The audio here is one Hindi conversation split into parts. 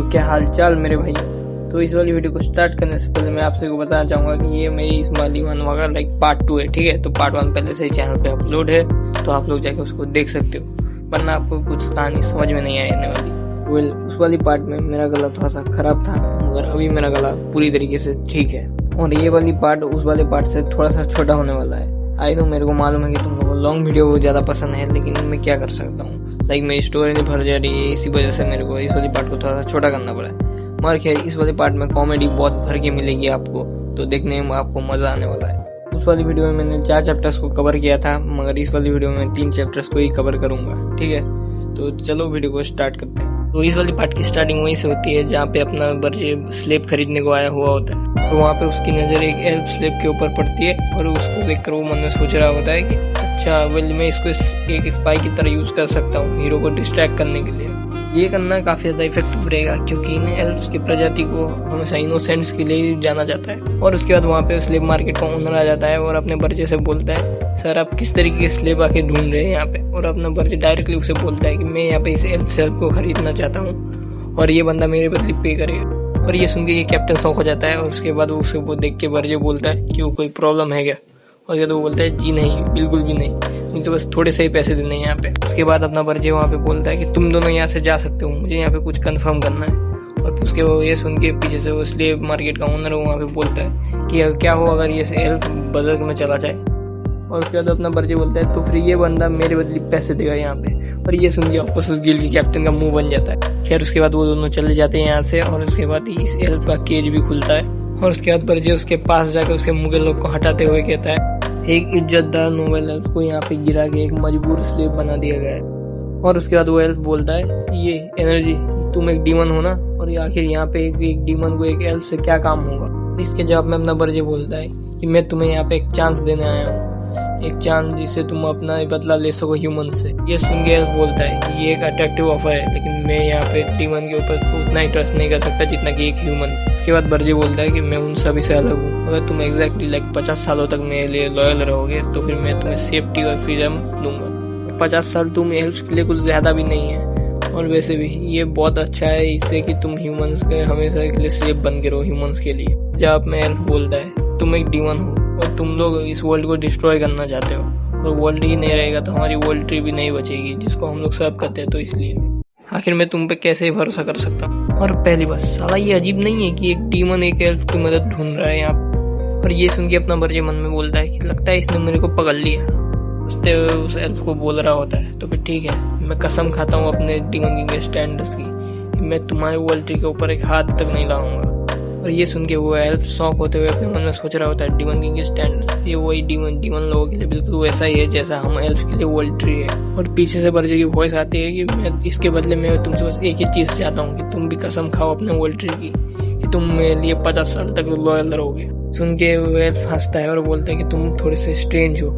तो क्या हाल चाल मेरे भाई। तो इस वाली वीडियो को स्टार्ट करने से पहले मैं आपसे को बताना चाहूँगा कि ये मेरी इस वाली मनवा का पार्ट 2 है, ठीक है। तो पार्ट 1 पहले से ही चैनल पे अपलोड है, तो आप लोग जाके उसको देख सकते हो, वरना आपको कुछ कहानी समझ में नहीं आने वाली। उस वाली पार्ट में मेरा गला थोड़ा सा खराब था, मगर अभी मेरा गला पूरी तरीके से ठीक है। और ये वाली पार्ट उस वाले पार्ट से थोड़ा सा छोटा होने वाला है। आई नो, मेरे को मालूम है कि तुम लोगों को लॉन्ग वीडियो ज़्यादा पसंद है, लेकिन मैं क्या कर सकता हूँ। मेरी स्टोरी नहीं भर जा रही है, इसी वजह से मेरे को इस वाली पार्ट को थोड़ा सा छोटा करना पड़ा है। मगर खैर, इस वाले पार्ट में कॉमेडी बहुत भर के मिलेगी आपको, तो देखने में आपको मज़ा आने वाला है। उस वाली वीडियो में मैंने 4 चैप्टर्स को कवर किया था, मगर इस वाली वीडियो में 3 चैप्टर्स को ही कवर करूँगा, ठीक है। तो चलो वीडियो को स्टार्ट करते हैं। तो इस वाली पार्ट की स्टार्टिंग वहीं से होती है जहाँ पे अपना बर्जे स्लेब खरीदने को आया हुआ होता है। तो वहाँ पे उसकी नज़र एक एल्फ स्लेब के ऊपर पड़ती है और उसको देखकर वो मन में सोच रहा होता है कि अच्छा, वेल मैं इसको एक स्पाई की तरह यूज़ कर सकता हूँ हीरो को डिस्ट्रैक्ट करने के लिए। ये करना काफ़ी ज़्यादा इफेक्टिव रहेगा, क्योंकि इन एल्फ्स की प्रजाति को हमेशा इनोसेंट्स के लिए जाना जाता है। और उसके बाद वहाँ पे स्लेब मार्केट का ओनर आ जाता है और अपने बर्जे से बोलता है, सर आप किस तरीके के स्लेब आके ढूंढ रहे हैं यहाँ पे। और अपना बर्जे डायरेक्टली उसे बोलता है कि मैं यहाँ पे इस एल्फ सेल्फ को खरीदना चाहता हूँ और ये बंदा मेरे बदले पे करेगा। और ये सुन के ये कैप्टन शॉक हो जाता है और उसके बाद वो उसे देख के बर्जे बोलता है कि वो कोई प्रॉब्लम है क्या। और ये तो वो बोलता है जी नहीं, बिल्कुल भी नहीं, मुझे तो बस थोड़े से ही पैसे देने हैं यहाँ पे। उसके बाद अपना बर्जे वहाँ पे बोलता है कि तुम दोनों यहाँ से जा सकते हो, मुझे यहाँ पे कुछ कंफर्म करना है। और उसके वो ये सुन के पीछे से वो स्लेब मार्केट का ओनर वहाँ पे बोलता है कि क्या हो अगर ये एल्फ बदल में चला जाए। और उसके बाद अपना बर्जे बोलता है तो फिर ये बंदा मेरे बदले पैसे देगा यहाँ पे। और ये सुन के आपस उस गिल के कैप्टन का मुंह बन जाता है। खैर उसके बाद वो दोनों चले जाते हैं यहाँ से और उसके बाद इस एल्फ का केज भी खुलता है। और उसके बाद बर्जे उसके पास जाकर उसके मुंह के लोग को हटाते हुए कहता है, एक इज्जतदार नोबल एल्फ को यहाँ पे गिरा के एक मजबूर स्लेब बना दिया गया है। और उसके बाद वो एल्फ बोलता है, ये एनर्जी, तुम एक डीमन हो ना, और आखिर यहाँ पे एक डीमन को एक एल्फ से क्या काम होगा। इसके जवाब में अपना बर्जे बोलता है कि मैं तुम्हें यहाँ पे एक चांस देने आया हूँ, एक चांस जिससे तुम अपना बदला ले सको ह्यूमन से। ये सुन के एल्फ बोलता है कि ये एक अट्रैक्टिव ऑफर है, लेकिन मैं यहाँ पे डीमन के ऊपर उतना ही ट्रस्ट नहीं कर सकता जितना कि एक ह्यूमन। उसके बाद बर्जे बोलता है कि मैं उन सभी से अलग हूँ, अगर तुम एग्जैक्टली 50 सालों तक मेरे लिए लॉयल रहोगे तो फिर मैं तुम्हें सेफ्टी और फ्रीडम दूंगा। 50 साल तुम एल्फ्स के लिए कुछ ज्यादा भी नहीं है, और वैसे भी ये बहुत अच्छा है इससे कि तुम ह्यूमंस के हमेशा के लिए सेफ बन के रहो ह्यूमंस के लिए। जब में एल्फ बोलता है, तुम एक डीमन हो और तुम लोग इस वर्ल्ड को डिस्ट्रॉय करना चाहते हो, और वर्ल्ड ही नहीं रहेगा तो हमारी वर्ल्ड ट्री भी नहीं बचेगी जिसको हम लोग सर्व करते हैं। तो इसलिए आखिर मैं तुम पे कैसे ही भरोसा कर सकता हूँ। और पहली बात, साला ये अजीब नहीं है कि एक डीमन एक एल्फ की मदद ढूंढ रहा है यहाँ। और ये सुन के अपना बर्जे मन में बोलता है कि लगता है इसने मेरे को पकड़ लिया। उस एल्फ को बोल रहा होता है, तो फिर ठीक है, मैं कसम खाता हूँ अपने डीमन किंग के स्टैंडर्ड्स की कि मैं तुम्हारे वर्ल्ड ट्री के ऊपर एक हाथ तक नहीं लाऊंगा। और ये सुन के वो एल्फ शॉक होते हुए अपने मन में सोच रहा होता है, डीमन किंग के स्टैंडर्ड, ये वही डीमन लोगों के लिए बिल्कुल वैसा ही है जैसा हम एल्फ के लिए वर्ल्ड ट्री है। और पीछे से बर्जे की वॉइस आती है कि मैं इसके बदले में तुमसे बस एक ही चीज चाहता हूँ कि तुम भी कसम खाओ अपने वर्ल्ड ट्री की कि तुम मेरे लिए 50 साल तक लॉयल रहोगे। सुन के वो एल्फ हंसता है और बोलता है कि तुम थोड़े से स्ट्रेंज हो,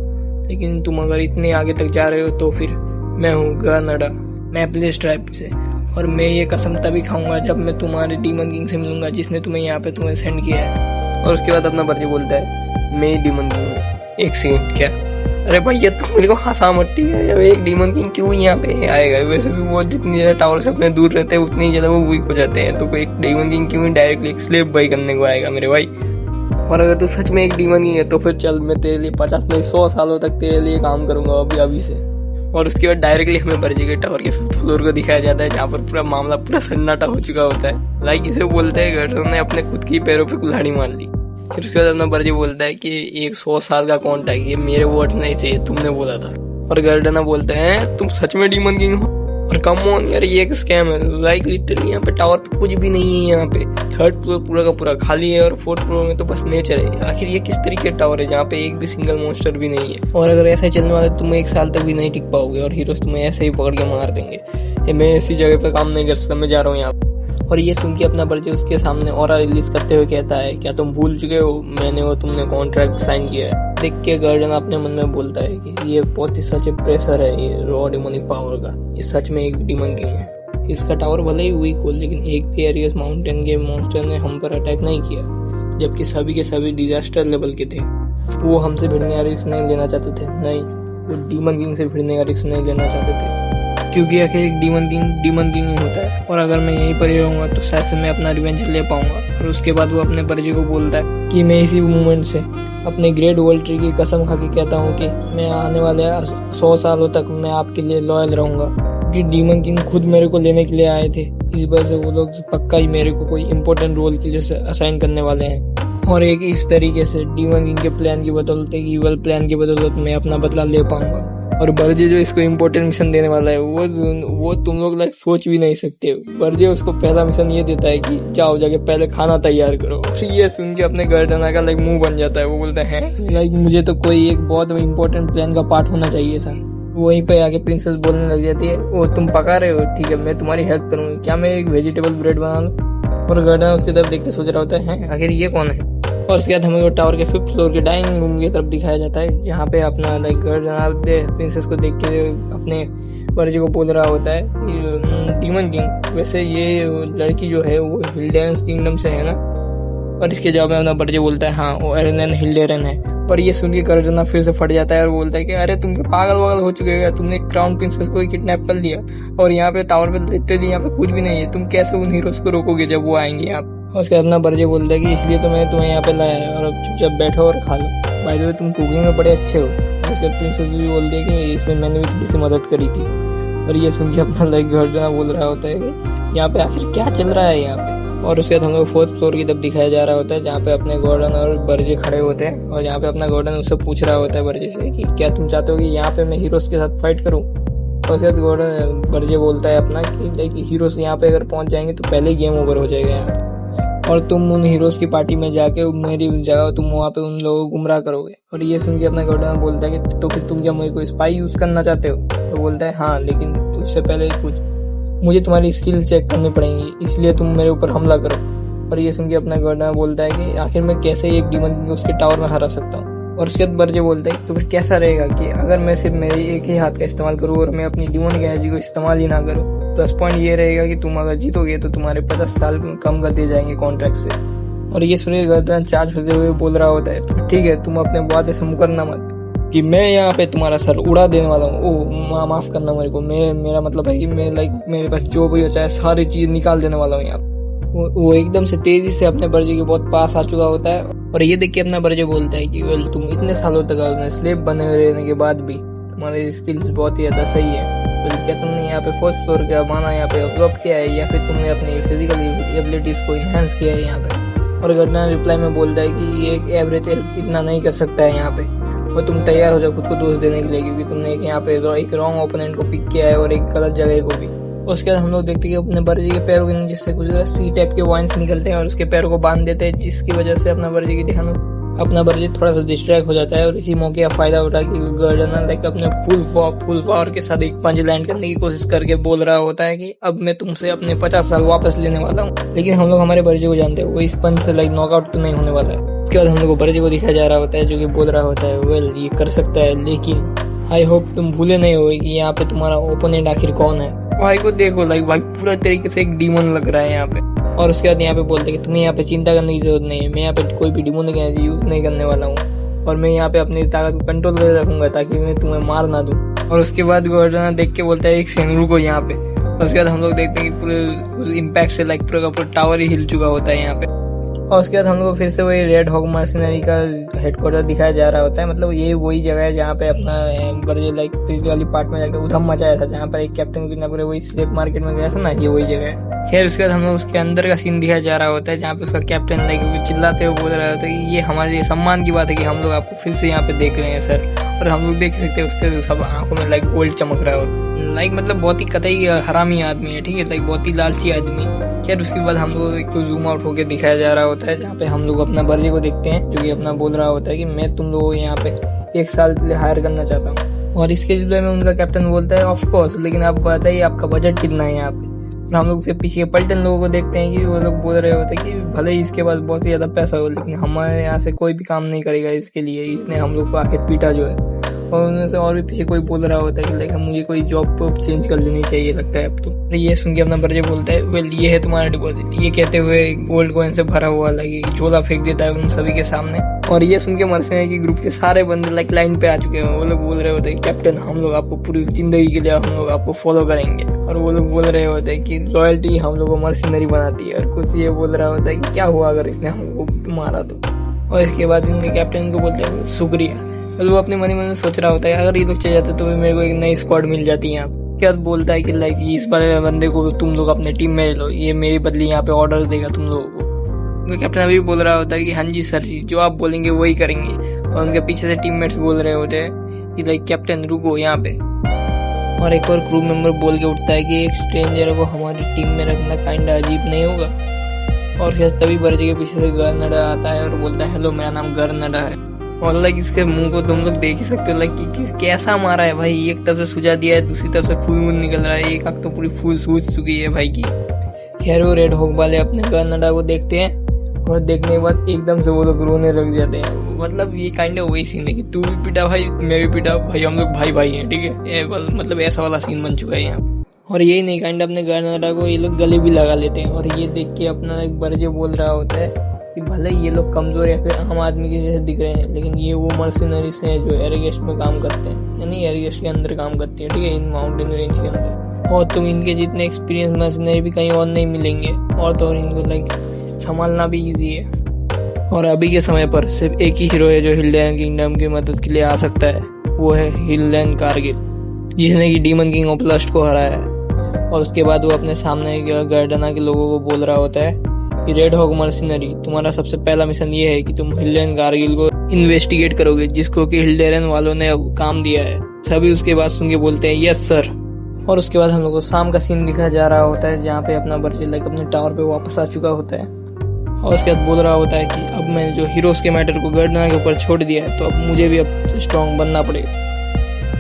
लेकिन तुम अगर इतने आगे तक जा रहे हो तो फिर मैं हूँ गानडा, मैं प्लेस ट्राइब से, और मैं ये कसम तभी खाऊंगा जब मैं तुम्हारे डीमन किंग से मिलूंगा जिसने तुम्हें यहाँ पे तुम्हें सेंड किया है। और उसके बाद अपना बर्जे बोलता है, मैं डीमन किंग हूँ। एक सेकंड, क्या? अरे भाई ये तो मेरे को हंसा मट्टी है, जब एक डीमन किंग क्यों यहाँ पे आएगा। वैसे भी वो जितनी ज्यादा टावर से अपने दूर रहते हैं उतनी ज्यादा वो वीक हो जाते हैं, तो एक डीमन किंग क्यों डायरेक्टली एक स्लेब बाई करने को आएगा मेरे भाई। और अगर तू सच में एक डीमन किंग है तो फिर चल, मैं तेरे लिए 50 नहीं 100 सालों तक तेरे लिए काम करूंगा अभी से। और उसके बाद डायरेक्टली हमें बर्जे के टावर के 5th फ्लोर को दिखाया जाता है, जहाँ पर पूरा मामला पूरा सन्नाटा हो चुका होता है। इसे बोलते हैं गर्डन ने अपने खुद की पैरों पे कुल्हाड़ी मार ली। फिर उसके बाद अपना बर्जे बोलता है कि एक 100 साल का कॉन्ट्रैक्ट, ये मेरे वर्ड्स नहीं चाहिए, तुमने बोला था। और गर्डना बोलते हैं, तुम सच में डीमन किंग हो? और कम ऑन यार, ये एक स्कैम है। लिटरली यहाँ पे टावर पे कुछ भी नहीं है। यहाँ पे 3rd फ्लोर पूरा का पूरा खाली है और 4th फ्लोर में तो बस नेचर है। आखिर ये किस तरीके का टावर है जहाँ पे एक भी सिंगल मॉन्स्टर भी नहीं है। और अगर ऐसा ही चलने वाला तुम 1 साल तक भी नहीं टिक पाओगे और हीरोज तुम्हें ऐसे ही पकड़ के मार देंगे। मैं ऐसी जगह पे काम नहीं कर सकता, मैं जा रहा हूँ यहाँ। और ये सुन के अपना बर्जे उसके सामने ऑरा रिलीज करते हुए कहता है, क्या तुम भूल चुके हो मैंने वो तुमने कॉन्ट्रैक्ट साइन किया है। देख के गार्डन अपने मन में बोलता है कि ये बहुत ही सच प्रेशर है ये रॉ डिमोनिक पावर का, ये सच में एक डीमन किंग है। इसका टावर भले ही वीक हो, लेकिन एक भी एरियस माउंटेन के मॉन्स्टर ने हम पर अटैक नहीं किया, जबकि सभी के सभी डिजास्टर लेवल के थे। वो हमसे भिड़ने का रिस्क नहीं लेना चाहते थे, नहीं वो डीमन किंग से भिड़ने का रिस्क नहीं लेना चाहते थे। क्योंकि आखिर एक डीमन किंग ही होता है, और अगर मैं यहीं पर ही रहूंगा तो शायद से मैं अपना रिवेंज ले पाऊंगा। और उसके बाद वो अपने बर्जे को बोलता है कि मैं इसी मोमेंट से अपने ग्रेट वर्ल्ड ट्री की कसम खा के कहता हूँ कि मैं आने वाले 100 सालों तक मैं आपके लिए लॉयल रहूंगा, क्योंकि डीमन किंग खुद मेरे को लेने के लिए आए थे। इस वजह से वो लोग पक्का ही मेरे को कोई इंपॉर्टेंट रोल के लिए असाइन करने वाले हैं। और एक इस तरीके से डीमन किंग के प्लान की बदौलत, इवल प्लान की बदौलत मैं अपना बदला ले पाऊंगा। और बर्जे जो इसको इम्पोर्टेंट मिशन देने वाला है वो तुम लोग लाइक सोच भी नहीं सकते। बर्जे उसको पहला मिशन ये देता है कि जाओ जाके पहले खाना तैयार करो। फिर ये सुन के अपने गर्दना का लाइक मुंह बन जाता है। वो बोलता है लाइक मुझे तो कोई एक बहुत इम्पोर्टेंट प्लान का पार्ट होना चाहिए था। वहीं पे आके प्रिंसेस बोलने लग जाती है, ओ तुम पका रहे हो, ठीक है मैं तुम्हारी हेल्प करूंगी, क्या मैं एक वेजिटेबल ब्रेड बना लूं। और गर्दना उसकी तरफ देख के सोच रहा होता है आखिर ये कौन है। और उसके बाद हमें वो टावर के 5th फ्लोर के डाइनिंग रूम की तरफ दिखाया जाता है, जहाँ पे अपना लाइक गर्दना प्रिंसेस को देख के अपने बर्जे को बोल रहा होता है कि डीमन किंग वैसे ये लड़की जो है वो हिल्डेरन किंगडम से है ना। और इसके जवाब में अपना बर्जे बोलता है हाँ वो एरेन हिल्डेरन है। पर ये सुन के गर्दना फिर से फट जाता है और बोलता है कि अरे तुम पागल वागल हो चुके हो, तुमने क्राउन प्रिंसेस को किडनैप कर लिया और यहाँ पे टावर पे लिटरली यहाँ पे कुछ भी नहीं है, तुम कैसे उन हीरोज को रोकोगे जब वो आएंगे यहाँ पे। और उसके अपना बर्जे बोलता है कि इसलिए तो मैं तुम्हें यहाँ पे लाया है और अब चुपचाप बैठो और खा लो, बाय द वे तुम कुकिंग में बड़े अच्छे हो। उसके बाद प्रिंसेस भी बोलती है कि इसमें मैंने भी थोड़ी सी मदद करी थी। और ये सुन के अपना लाइक गर्दना बोल रहा होता है कि यहाँ पे आखिर क्या चल रहा है यहाँ पे। और उसके बाद हम लोग 4th फ्लोर की तरफ दिखाया जा रहा होता है, जहाँ पे अपने गॉर्डन और बर्जे खड़े होते हैं। और यहाँ पे अपना गॉर्डन उससे पूछ रहा होता है बर्जे से कि क्या तुम चाहते हो कि यहाँ पे मैं हीरोज के साथ फाइट करूँ। और उसके बाद गॉर्डन बर्जे बोलता है अपना कि लाइक हीरोज यहाँ पे अगर पहुंच जाएंगे तो पहले ही गेम ओवर हो जाएगा यहाँ, और तुम उन हीरोज की पार्टी में जाके मेरी जगह तुम वहाँ पे उन लोगों को गुमराह करोगे। और ये सुन के अपना गॉर्डन बोलता है कि तो फिर तुम क्या मुझे कोई स्पाई यूज करना चाहते हो। तो बोलता है हाँ, लेकिन उससे पहले कुछ मुझे तुम्हारी स्किल चेक करनी पड़ेंगी, इसलिए तुम मेरे ऊपर हमला करो। और ये सुन के अपना गर्दन बोलता है कि आखिर मैं कैसे एक डीमन को उसके टावर में हरा सकता हूँ। और उसके बाद बर्जे बोलता है तो फिर कैसा रहेगा कि अगर मैं सिर्फ मेरे एक ही हाथ का इस्तेमाल करूँ और मैं अपनी डीमन की एनर्जी को इस्तेमाल ही ना करूँ। प्लस पॉइंट ये रहेगा कि तुम अगर जीतोगे तो तुम्हारे 50 साल कम कर दिए जाएंगे कॉन्ट्रैक्ट से। और ये सुनिए गर्दन चार्ज होते हुए बोल रहा होता है तो ठीक है, तुम अपने वादे से मुकरना मत कि मैं यहाँ पे तुम्हारा सर उड़ा देने वाला हूँ। ओह माफ करना मेरे को, मेरा मतलब है कि मैं लाइक मेरे पास जो भी हो चाहे सारी चीज निकाल देने वाला हूँ यहाँ। वो एकदम से तेजी से अपने बर्जे के बहुत पास आ चुका होता है। और ये देख के अपना बर्जे बोलता है कि वेल तुम इतने सालों तक स्लेव बने रहने के बाद भी तुम्हारे स्किल्स बहुत ही ज्यादा सही है। क्या तुमने यहाँ पे 4th फ्लोर का माना यहाँ पे अपलोड किया है या फिर तुमने अपनी फिजिकल एबिलिटीज को इनहेंस किया है यहाँ पे। और गर्दन रिप्लाई में बोलता है कि ये एक एवरेज इतना नहीं कर सकता है यहाँ पे, और तुम तैयार हो जाओ खुद को दोष देने के लिए, क्योंकि तुमने यहाँ पे एक रॉन्ग ओपोनेंट को पिक किया है और एक गलत जगह को भी। उसके बाद हम लोग देखते हैं कि अपने बर्जे के पैरों के नीचे से कुछ सी टाइप के वाइन्स निकलते हैं और उसके पैरों को बांध देते हैं, जिसकी वजह से अपना बर्जे थोड़ा सा डिस्ट्रैक्ट हो जाता है। और इसी मौके का फायदा उठा कि गर्दन लाइक अपने फुल पावर के साथ एक पंच लैंड करने की कोशिश करके बोल रहा होता है कि अब मैं तुमसे अपने 50 साल वापस लेने वाला हूँ। लेकिन हम लोग हमारे बर्जे को जानते हैं वो इस पंच से लाइक नॉकआउट तो नहीं होने वाला है। उसके बाद हम लोग को बर्जे को दिखाया जा रहा होता है जो कि बोल रहा होता है वेल ये कर सकता है, लेकिन आई होप तुम भूले नहीं हो कि यहाँ पे तुम्हारा ओपोनेंट आखिर कौन है। भाई को देखो लाइक भाई पूरा तरीके से एक डीमन लग रहा है यहाँ पे। और उसके बाद यहाँ पे बोलते हैं कि तुम्हें यहाँ पे चिंता करने की जरूरत नहीं है, मैं यहाँ पे कोई भी डिमोनिक एनर्जी यूज नहीं करने वाला हूँ और मैं यहाँ पे अपनी ताकत को कंट्रोल कर रखूंगा ताकि मैं तुम्हें मार ना दूं। और उसके बाद गर्दन देख के बोलता है एक सेकंड रुको यहाँ पे। और उसके बाद हम लोग देखते हैं कि पूरे इम्पैक्ट से लाइक पूरा टावर ही हिल चुका होता है यहाँ पे। और उसके बाद हम लोग फिर से वही रेड हॉक मर्सिनरी का हेडक्वार्टर दिखाया जा रहा होता है। मतलब ये वही जगह है जहाँ पे अपना बर्जे लाइक पिछले वाली पार्ट में जाकर उधम मचाया था, जहाँ पर एक कैप्टन किडनैप करे वही स्लेव मार्केट में गया था ना, ये वही जगह है। खैर उसके बाद हम लोग उसके अंदर का सीन दिखाया जा रहा होता है जहाँ पे उसका कैप्टन लाइक चिल्लाते हुए बोल रहा होता है कि ये हमारे लिए सम्मान की बात है कि हम लोग आपको फिर से यहाँ पे देख रहे हैं सर। और हम लोग देख सकते हैं उसके सब आंखों में लाइक गोल्ड चमक रहा होता है। लाइक मतलब बहुत ही कतई हरामी आदमी है, ठीक है, लाइक बहुत ही लालची आदमी। खैर उसके बाद हम लोग एक तो जूम आउट होकर दिखाया जा रहा होता है जहाँ पे हम लोग अपना बर्जे को देखते हैं जो कि अपना बोल रहा होता है कि मैं तुम लोगों को यहाँ पे 1 साल के लिए हायर करना चाहता हूँ। और इसके जवाब में उनका कैप्टन बोलता है ऑफ कोर्स, लेकिन आप बताइए आपका बजट कितना है यहाँ पे। और हम लोग उसके पीछे पलटन लोगों को देखते हैं कि वो लोग बोल रहे होते हैं कि भले ही इसके पास बहुत ही ज्यादा पैसा हो लेकिन हमारे यहाँ से कोई भी काम नहीं करेगा इसके लिए, इसने हम लोग को आखिर पीटा जो है। और उनमें से और भी पीछे कोई बोल रहा होता है कि लाइक मुझे कोई जॉब चेंज कर लेनी चाहिए लगता है अब तो। ये सुन के अपना बर्जे बोलता है वेल ये है तुम्हारा डिपॉजिट। ये कहते हुए गोल्ड कॉइन से भरा हुआ लाइक झोला फेंक देता है उन सभी के सामने। और ये सुन के मरसेनरी की ग्रुप के सारे बंदे लाइक लाइन पे आ चुके हैं। वो लोग बोल रहे होते हैं कैप्टन हम लोग आपको पूरी जिंदगी के लिए हम लोग आपको फॉलो करेंगे। और वो लोग बोल रहे होते हैं कि लॉयल्टी हम लोग को मर्सिनरी बनाती है। और कुछ ये बोल रहा होता है कि क्या हुआ अगर इसने हमको मारा तो। और इसके बाद इनके कैप्टन को बोलते हैं शुक्रिया। और वो अपने मन में सोच रहा होता है अगर ये लोग चले जाते तो मेरे को एक नई स्क्वाड मिल जाती है यहाँ। क्या बोलता है कि लाइक इस बंदे को तुम लोग अपने टीम में लो, ये मेरी बदली यहाँ पे ऑर्डर देगा तुम लोगों को। उनका कैप्टन अभी बोल रहा होता है कि हाँ जी सर जी जो आप बोलेंगे वही करेंगे। और उनके पीछे से टीममेट्स बोल रहे होते हैं कि लाइक कैप्टन रुको यहाँ पे। और एक और क्रू मेंबर बोल के उठता है कि एक स्ट्रेंजर को हमारी टीम में रखना काइंड अजीब नहीं होगा। और फिर तभी बर्जे के पीछे से गर्नडा आता है और बोलता है हेलो मेरा नाम गर्नडा है। और लाइक इसके मुंह को तुम लोग देख ही सकते हो लाइक कैसा मारा है भाई। एक तरफ से सुझा दिया है, दूसरी तरफ से खून निकल रहा है, एक आंख तो पूरी फूल सूझ चुकी है भाई की। खैर वो रेड हॉक वाले अपने गर्नडा को देखते हैं और देखने के बाद एकदम से वो लोग रोने लग जाते हैं। मतलब ये काइंड ऑफ वही सीन है कि तू भी पिटा भाई मैं भी पिटा भाई, हम लोग भाई भाई हैं ठीक है। मतलब ऐसा वाला सीन बन चुका है यहाँ। और यही नहीं काइंड अपने गर्नडा को ये लोग गले भी लगा लेते हैं। और ये देख के अपना एक बर्जे बोल रहा होता है कि भले ये लोग कमजोर या फिर आम आदमी के जैसे दिख रहे हैं लेकिन ये वो मर्सिनरीज हैं जो एयरगेस्ट में काम करते हैं, यानी एयरगेस्ट के अंदर काम करती है ठीक है, इन माउंटेन रेंज के अंदर। और तुम इनके जितने एक्सपीरियंस मर्सिनरी भी कहीं और नहीं मिलेंगे। और तो और इनको लाइक संभालना भी ईजी है। और अभी के समय पर सिर्फ एक ही हीरो है जो हिल्डेन किंगडम की मदद के लिए आ सकता है, वो है हिल्डेन कारगिल, जिसने कि डीमन किंग ऑफ लस्ट को हराया है। और उसके बाद वो अपने सामने गर्डना के लोगों को बोल रहा होता है कि रेड हॉक मर्सिनरी तुम्हारा सबसे पहला मिशन ये है कि तुम हिल्डेन कारगिल को इन्वेस्टिगेट करोगे जिसको कि हिल्डेरन वालों ने काम दिया है। सभी उसके बाद सुन के बोलते हैं यस सर। और उसके बाद हम लोग को शाम का सीन दिखा जा रहा होता है जहाँ पे अपना बर्जे लाइक अपने टावर पे वापस आ चुका होता है। और उसके बाद बोल रहा होता है कि अब मैंने जो हीरोज के मैटर को गर्डना के ऊपर छोड़ दिया है तो अब मुझे भी अब स्ट्रॉन्ग बनना पड़ेगा।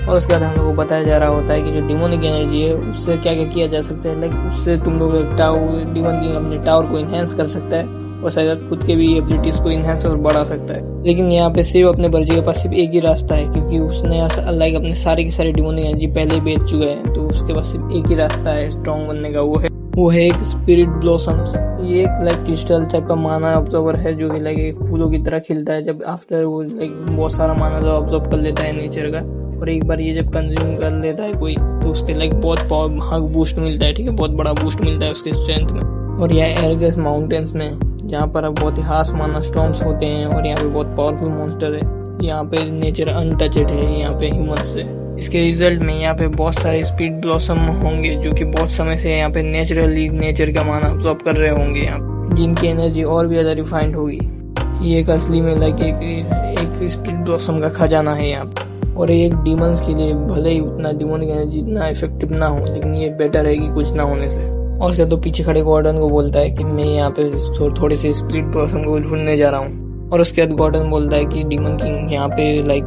और उसके बाद हम लोग को बताया जा रहा होता है कि जो डिमोनिक एनर्जी है उससे क्या क्या किया जा सकता है। लाइक उससे तुम लोग डीमन किंग अपने टावर को इनहेंस कर सकता है और शायद खुद के भी एबिलिटीज को इनहेंस और बढ़ा सकता है। लेकिन यहाँ पे सिर्फ अपने बर्जे के पास सिर्फ एक ही रास्ता है क्योंकि उसने लाइक अपने सारे की सारी डिमोनिक एनर्जी पहले ही बेच चुके हैं। तो उसके पास सिर्फ एक ही रास्ता है स्ट्रॉन्ग बनने का, वो है एक स्पिरिट ब्लॉसम्स। ये एक लाइक क्रिस्टल टाइप का माना ऑब्जर्वर है जो कि लाइक एक फूलों की तरह खिलता है जब आफ्टर वो लाइक बहुत सारा माना जो ऑब्जर्व कर लेता है नेचर का। और एक बार ये जब कंज्यूम कर लेता है कोई तो उसके लाइक बहुत बूस्ट मिलता है ठीक है, बहुत बड़ा बूस्ट मिलता है उसके स्ट्रेंथ में। और यह एयरगेस माउंटेन्स में जहाँ पर अब बहुत ही हास माना स्टॉर्म्स होते हैं और यहाँ पे बहुत पावरफुल मॉन्स्टर है। यहाँ पे नेचर अनटचड है यहाँ पे ह्यूमन से। इसके रिजल्ट में यहाँ पे बहुत सारे स्पीड ब्लॉसम होंगे जो कि बहुत समय से यहाँ पे नेचुरली नेचर का माना ऑब्जॉर्व कर रहे होंगे यहाँ, जिनकी एनर्जी और भी ज्यादा रिफाइंड होगी। ये एक असली में लाइक एक स्पीड ब्लॉसम का खजाना है यहाँ पे। और एक डीमंस के लिए भले ही उतना डिमोनिक एनर्जी इतना इफेक्टिव ना हो लेकिन ये बेटर है कि कुछ ना होने से। और से तो पीछे खड़े गॉर्डन को बोलता है कि मैं यहाँ पे थोड़े से स्प्लिट ब्लॉसम को ढूंढने जा रहा हूँ। और उसके बाद गॉर्डन बोलता है कि डीमन किंग यहाँ पे लाइक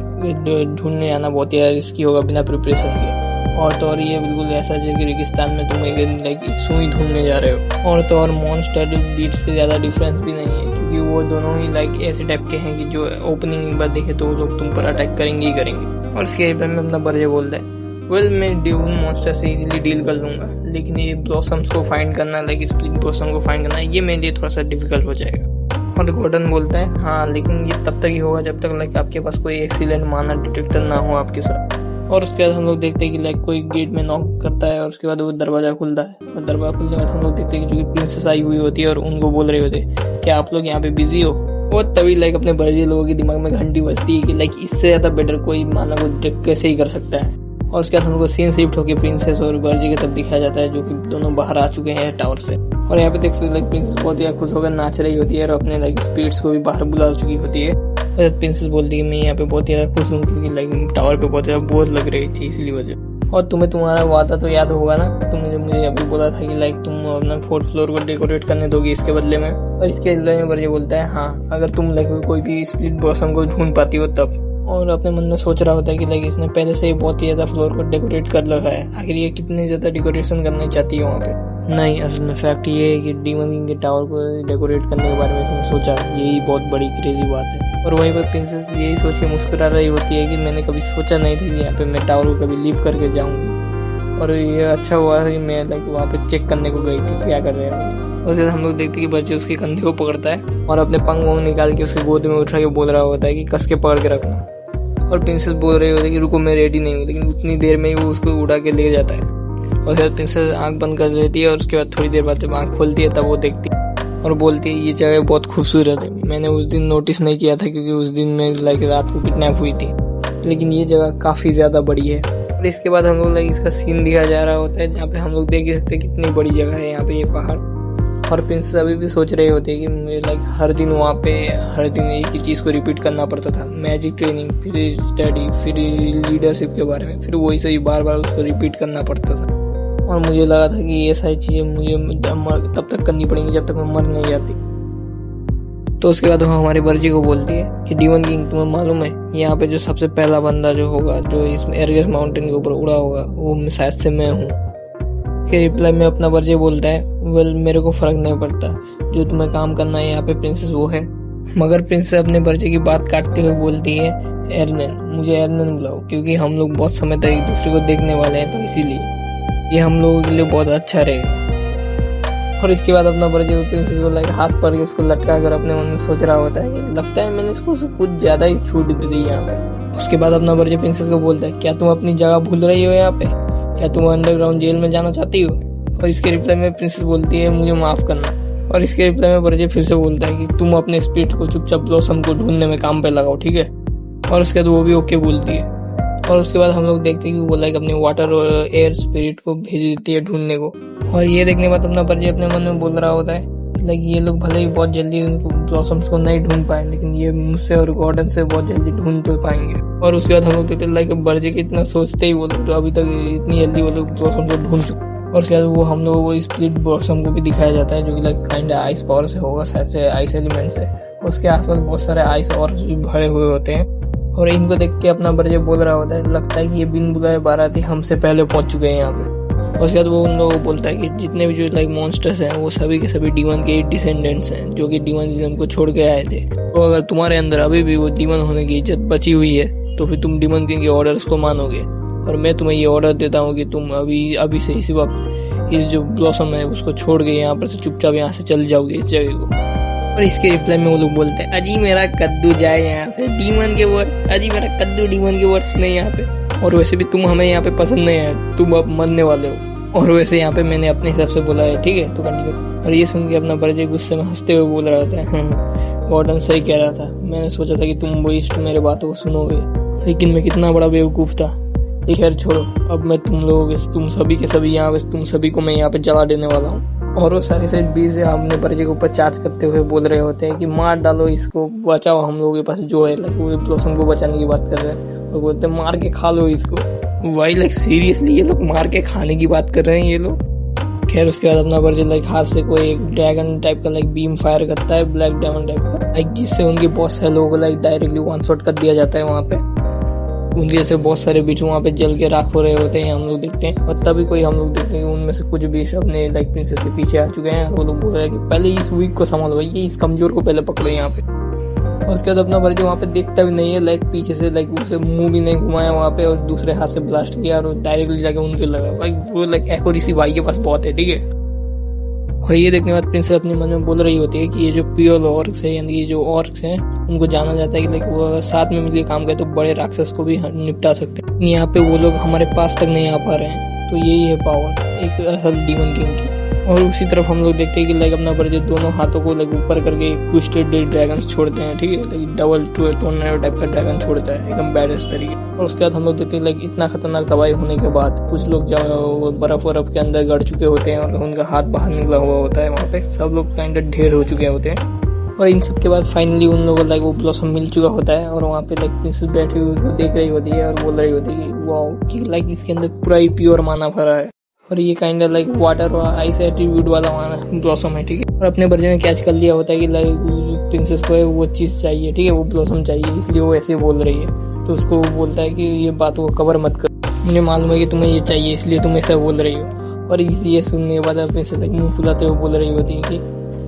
ढूंढने आना बहुत ही रिस्की होगा बिना प्रिपरेशन के। और तो और ये बिल्कुल ऐसा है कि रेगिस्तान में तुम एक लाइक सुई ढूंढने जा रहे हो। और तो और मॉन्स्टर बीट से ज्यादा डिफरेंस भी नहीं है क्योंकि वो दोनों ही लाइक ऐसे टाइप के हैं कि जो ओपनिंग एक बार देखे तो वो लोग तुम पर अटैक करेंगे ही करेंगे। और इसके बाद में अपना बर्जे बोलता है वेल मैं उन मॉन्स्टर से इजीली डील कर लूंगा लेकिन ये ब्लॉसम्स को फाइंड करना लाइक स्प्लिट ब्लॉसम को फाइंड करना ये मेरे लिए थोड़ा सा डिफिकल्ट हो जाएगा। और गॉर्डन बोलता है हाँ लेकिन ये तब तक ही होगा जब तक लाइक आपके पास कोई एक्सीलेंट माना डिटेक्टर ना हो आपके साथ। और उसके बाद हम लोग देखते हैं कि लाइक कोई गेट में नॉक करता है और उसके बाद वो दरवाजा खुलता है। और दरवाजा खुलने के बाद हम लोग देखते हैं कि जो प्रिंसेस आई हुई होती है और उनको बोल रहे होते हैं क्या आप लोग यहाँ पे बिजी हो। और तभी लाइक अपने बर्जे लोगों के दिमाग में घंटी बजती है कि लाइक इससे ज्यादा बेटर कोई माना को डिटेक्ट कैसे ही कर सकता है। और उसके बाद हम लोग को सीन शिफ्ट होकर प्रिंसेस और बर्जे की तरफ दिखाया जाता है जो कि दोनों बाहर आ चुके हैं टावर से। और यहाँ पे देख सकते लाइक प्रिंसेस बहुत ही खुश होकर नाच रही होती है और अपने लाइक स्पीड्स को भी बाहर बुला चुकी होती है। और प्रिंसेस बोलती है मैं यहाँ पे बहुत ज्यादा खुश हूँ क्योंकि लाइक टावर पे बहुत ज्यादा बोझ लग रही थी इसलिए वजह। और तुम्हें तुम्हारा वादा तो याद होगा ना, तुमने मुझे अभी बोला था कि लाइक तुम अपना 4th फ्लोर को डेकोरेट करने दोगे इसके बदले में। और इसके बदले में बर्जे बोलता है हाँ अगर तुम लाइक कोई भी स्प्लिट ब्लॉसम को ढूंढ पाती हो तब। और अपने मन में सोच रहा होता है कि लाइक इसने पहले से ही बहुत ही ज्यादा फ्लोर को डेकोरेट कर रखा है, आखिर ये कितनी ज्यादा डेकोरेशन करना चाहती है वहाँ पे। नहीं, असल में फैक्ट ये है कि डीमन किंग के टावर को डेकोरेट करने के बारे में इसने सोचा, यही बहुत बड़ी क्रेजी बात है। और वहीं पर प्रिंसेस यही सोच के मुस्कुरा रही होती है कि मैंने कभी सोचा नहीं था कि यहाँ पे मैं टावर को कभी लीव करके जाऊंगी, और ये अच्छा हुआ कि मैं वहाँ पे चेक करने को गई थी क्या कर रहे हैं। उसके बाद हम लोग देखते कि बच्चे उसके कंधे को पकड़ता है और अपने पंख वंख निकाल के उसके गोद में उठा के बोल रहा होता है कि कस के पकड़ के रखना। और प्रिंसेस बोल रही होती है कि रुको मैं रेडी नहीं हूँ, लेकिन उतनी देर में ही वो उसको उड़ा के ले जाता है। और उसके बाद प्रिंसेस आँख बंद कर देती है और उसके बाद थोड़ी देर बाद जब आँख खोलती है तब वो देखती है और बोलती है ये जगह बहुत खूबसूरत है, मैंने उस दिन नोटिस नहीं किया था क्योंकि उस दिन में रात को किडनैप हुई थी, लेकिन ये जगह काफ़ी ज़्यादा बड़ी है। और इसके बाद हम लोग इसका सीन दिखाया जा रहा होता है जहाँ पे हम लोग देख सकते हैं कितनी बड़ी जगह है यहाँ पे ये पहाड़। और प्रिंसेस अभी भी सोच रहे होते हैं कि मुझे हर दिन वहाँ पे हर दिन एक ही चीज़ को रिपीट करना पड़ता था, मैजिक ट्रेनिंग, फिर स्टडी, फिर लीडरशिप के बारे में, फिर वही सही बार बार उसको रिपीट करना पड़ता था। और मुझे लगा था कि ये सारी चीज़ें मुझे तब तक करनी पड़ेंगी जब तक मैं मर नहीं जाती। तो उसके बाद वो हमारे बर्जी को बोलती है कि डीमन किंग तुम्हें मालूम है यहाँ पे जो सबसे पहला बंदा जो होगा जो इस एरगस माउंटेन के ऊपर उड़ा होगा वो शायद से मैं हूँ। के रिप्लाई में अपना बर्जी बोलता है वेल मेरे को फर्क नहीं पड़ता, जो तुम्हें काम करना है यहाँ पे प्रिंसेस वो है। मगर प्रिंसेस अपने बर्जी की बात काटते हुए बोलती है एरनन, मुझे एरनन बुलाओ क्योंकि हम लोग बहुत समय तक एक दूसरे को देखने वाले हैं, तो इसीलिए ये हम लोगों के लिए बहुत अच्छा रहेगा। और इसके बाद अपना बर्जी प्रिंसेस को हाथ पर उसको लटका कर अपने मन में सोच रहा होता है कि लगता है मैंने इसको कुछ ज्यादा ही छूट दे दी यहाँ पे। उसके बाद अपना बर्जी प्रिंसेस को बोलता है क्या तुम अपनी जगह भूल रही हो यहाँ पे, क्या तुम अंडरग्राउंड जेल में जाना चाहती हो। और इसके रिप्लाई में प्रिंसेस बोलती है मुझे माफ करना। और इसके रिप्लाई में बर्जी फिर से बोलता है कि तुम अपने स्पिरिट को चुपचाप ब्लॉसम को ढूंढने में काम पे लगाओ, ठीक है। और उसके बाद वो भी ओके बोलती है। और उसके बाद हम लोग देखते हैं कि वो अपने वाटर और एयर स्पिरिट को भेज देती है ढूंढने को। और ये देखने के बाद अपना बर्जी अपने मन में बोल रहा होता है ये लोग भले ही बहुत जल्दी उनको ब्लॉसम्स को नहीं ढूंढ पाए, लेकिन ये मुझसे और गॉर्डन से बहुत जल्दी ढूंढ तो पाएंगे। और उसके बाद हम लोग देखते बर्जी के इतना सोचते ही वो लोग तो अभी तक इतनी जल्दी वो लोग ब्लॉसम को ढूंढ चुके। और उसके बाद वो हम लोग वो स्प्लिट ब्लॉसम को भी दिखाया जाता है जो कि काइंड आइस पावर से होगा, शायद से आइस एलिमेंट से। उसके आसपास बहुत सारे आइस और भरे हुए होते हैं। और इनको देख के अपना बर्जी बोल रहा होता है लगता है कि ये बिन बुलाए बाराती हमसे पहले पहुंच चुके हैं यहाँ पे। उसके बाद वो उन लोगों को बोलता है कि जितने भी जो मॉन्स्टर्स हैं वो सभी के सभी डीमन के डिसेंडेंट्स हैं जो कि डीमन को छोड़ के आए थे। तो अगर तुम्हारे अंदर अभी भी वो डीमन होने की इज्जत बची हुई है तो फिर तुम डीमन किंग के ऑर्डर्स को मानोगे। और मैं तुम्हें ये ऑर्डर देता हूँ कि तुम अभी से इसी वक्त इस जो ब्लॉसम है उसको छोड़ के यहाँ पर से चुपचाप यहाँ से चल जाओगे इस जगह को। और इसके रिप्लाई में वो लोग बोलते हैं अजी मेरा कद्दू जाए यहाँ से, डीमन के वर्ड्स, अजी मेरा कद्दू डीमन के वर्ड्स नहीं यहाँ पे। और वैसे भी तुम हमें यहाँ पे पसंद नहीं है, तुम अब मरने वाले हो। और वैसे यहाँ पे मैंने अपने हिसाब से बोला है, ठीक है तो कंटिन्यू। और ये सुन के अपना बर्जी गुस्से में हंसते हुए बोल रहा था गॉर्डन सही कह रहा था, मैंने सोचा था कि तुम वो मेरे बातों को सुनोगे, लेकिन मैं कितना बड़ा बेवकूफ़ था। खैर छोड़ो, अब मैं तुम सभी के सभी यहाँ पे तुम सभी को मैं यहाँ पे जला देने वाला हूँ। और वो सारे से बीज अपने बर्जी के ऊपर चार्ज करते हुए बोल रहे होते हैं कि मार डालो इसको, बचाओ हम लोगों के पास जो है। वो ब्लॉसम को बचाने की बात कर रहे हैं और बोलते हैं मार के खा लो इसको। वाई सीरियसली ये लोग मार के खाने की बात कर रहे हैं ये लोग। खैर उसके बाद अपना बर्जी हाथ से कोई एक ड्रैगन टाइप का बीम फायर करता है, ब्लैक डायमंड टाइप का, जिससे उनके बहुत सारे लोगों को डायरेक्टली वन शॉट कर दिया जाता है वहाँ पे। उनके से बहुत सारे बीच वहाँ पे जल के राख हो रहे होते हैं, हम लोग देखते हैं। और तभी कोई हम लोग देखते हैं कि उनमें से कुछ बीच अपने प्रिंसेस के पीछे आ चुके हैं। वो लोग बोल रहे हैं कि पहले इस वीक को संभालो भाई, इस कमजोर को पहले पकड़ो यहाँ पे। और उसके बाद अपना बर्जी वहाँ पे देखता भी नहीं है, पीछे से उसे मुंह भी नहीं घुमाया वहाँ पे, और दूसरे हाथ से ब्लास्ट किया और डायरेक्टली जाके उनके लगा। भाई वो एक्यूरेसी भाई के पास बहुत है, ठीक है। और ये देखने के बाद प्रिंसेस अपने मन में बोल रही होती है कि ये जो प्योर ऑर्क्स है, यानी ये जो ऑर्क्स हैं, उनको जाना जाता है कि वो साथ में मिलकर काम करे तो बड़े राक्षस को भी निपटा सकते हैं। यहाँ पे वो लोग हमारे पास तक नहीं आ पा रहे हैं, तो यही है पावर एक असल डीमन किंग की। और उसी तरफ हम लोग देखते हैं कि अपना बर्जी दोनों हाथों को ऊपर करके ट्विस्टेड ड्रैगन छोड़ते हैं, ठीक है। डबल टोर्नेडो टाइप का ड्रैगन छोड़ता है एकदम बैडेस तरीके। और उसके बाद हम लोग देखते हैं इतना खतरनाक तबाही होने के बाद कुछ लोग जो बर्फ के अंदर गड़ चुके होते हैं और उनका हाथ बाहर निकला हुआ होता है, वहाँ पे सब लोग काइंड ढेर हो चुके होते हैं। और इन सब के बाद फाइनली उन लोगों को वो ब्लॉसम मिल चुका होता है और वहाँ पे प्रिंसेस बैठी हुई उसको देख रही होती है और बोल रही होती है कि वाओ कि इसके अंदर पूरा ही प्योर माना भरा है। और ये काइंड ऑफ वाटर और आइस एट्रीब्यूट वाला ब्लॉसम है, ठीक है। और अपने बर्जी ने कैच कर लिया होता है कि प्रिंसेस को वो चीज़ चाहिए, ठीक है, वो ब्लॉसम चाहिए, इसलिए वो ऐसे बोल रही है। तो उसको वो बोलता है कि ये बात को कवर मत कर, मुझे मालूम है कि तुम्हें ये चाहिए इसलिए तुम ऐसा बोल रही हो। और ये सुनने के बाद प्रिंसेस मुंह फुलाते हुए बोल रही होती है कि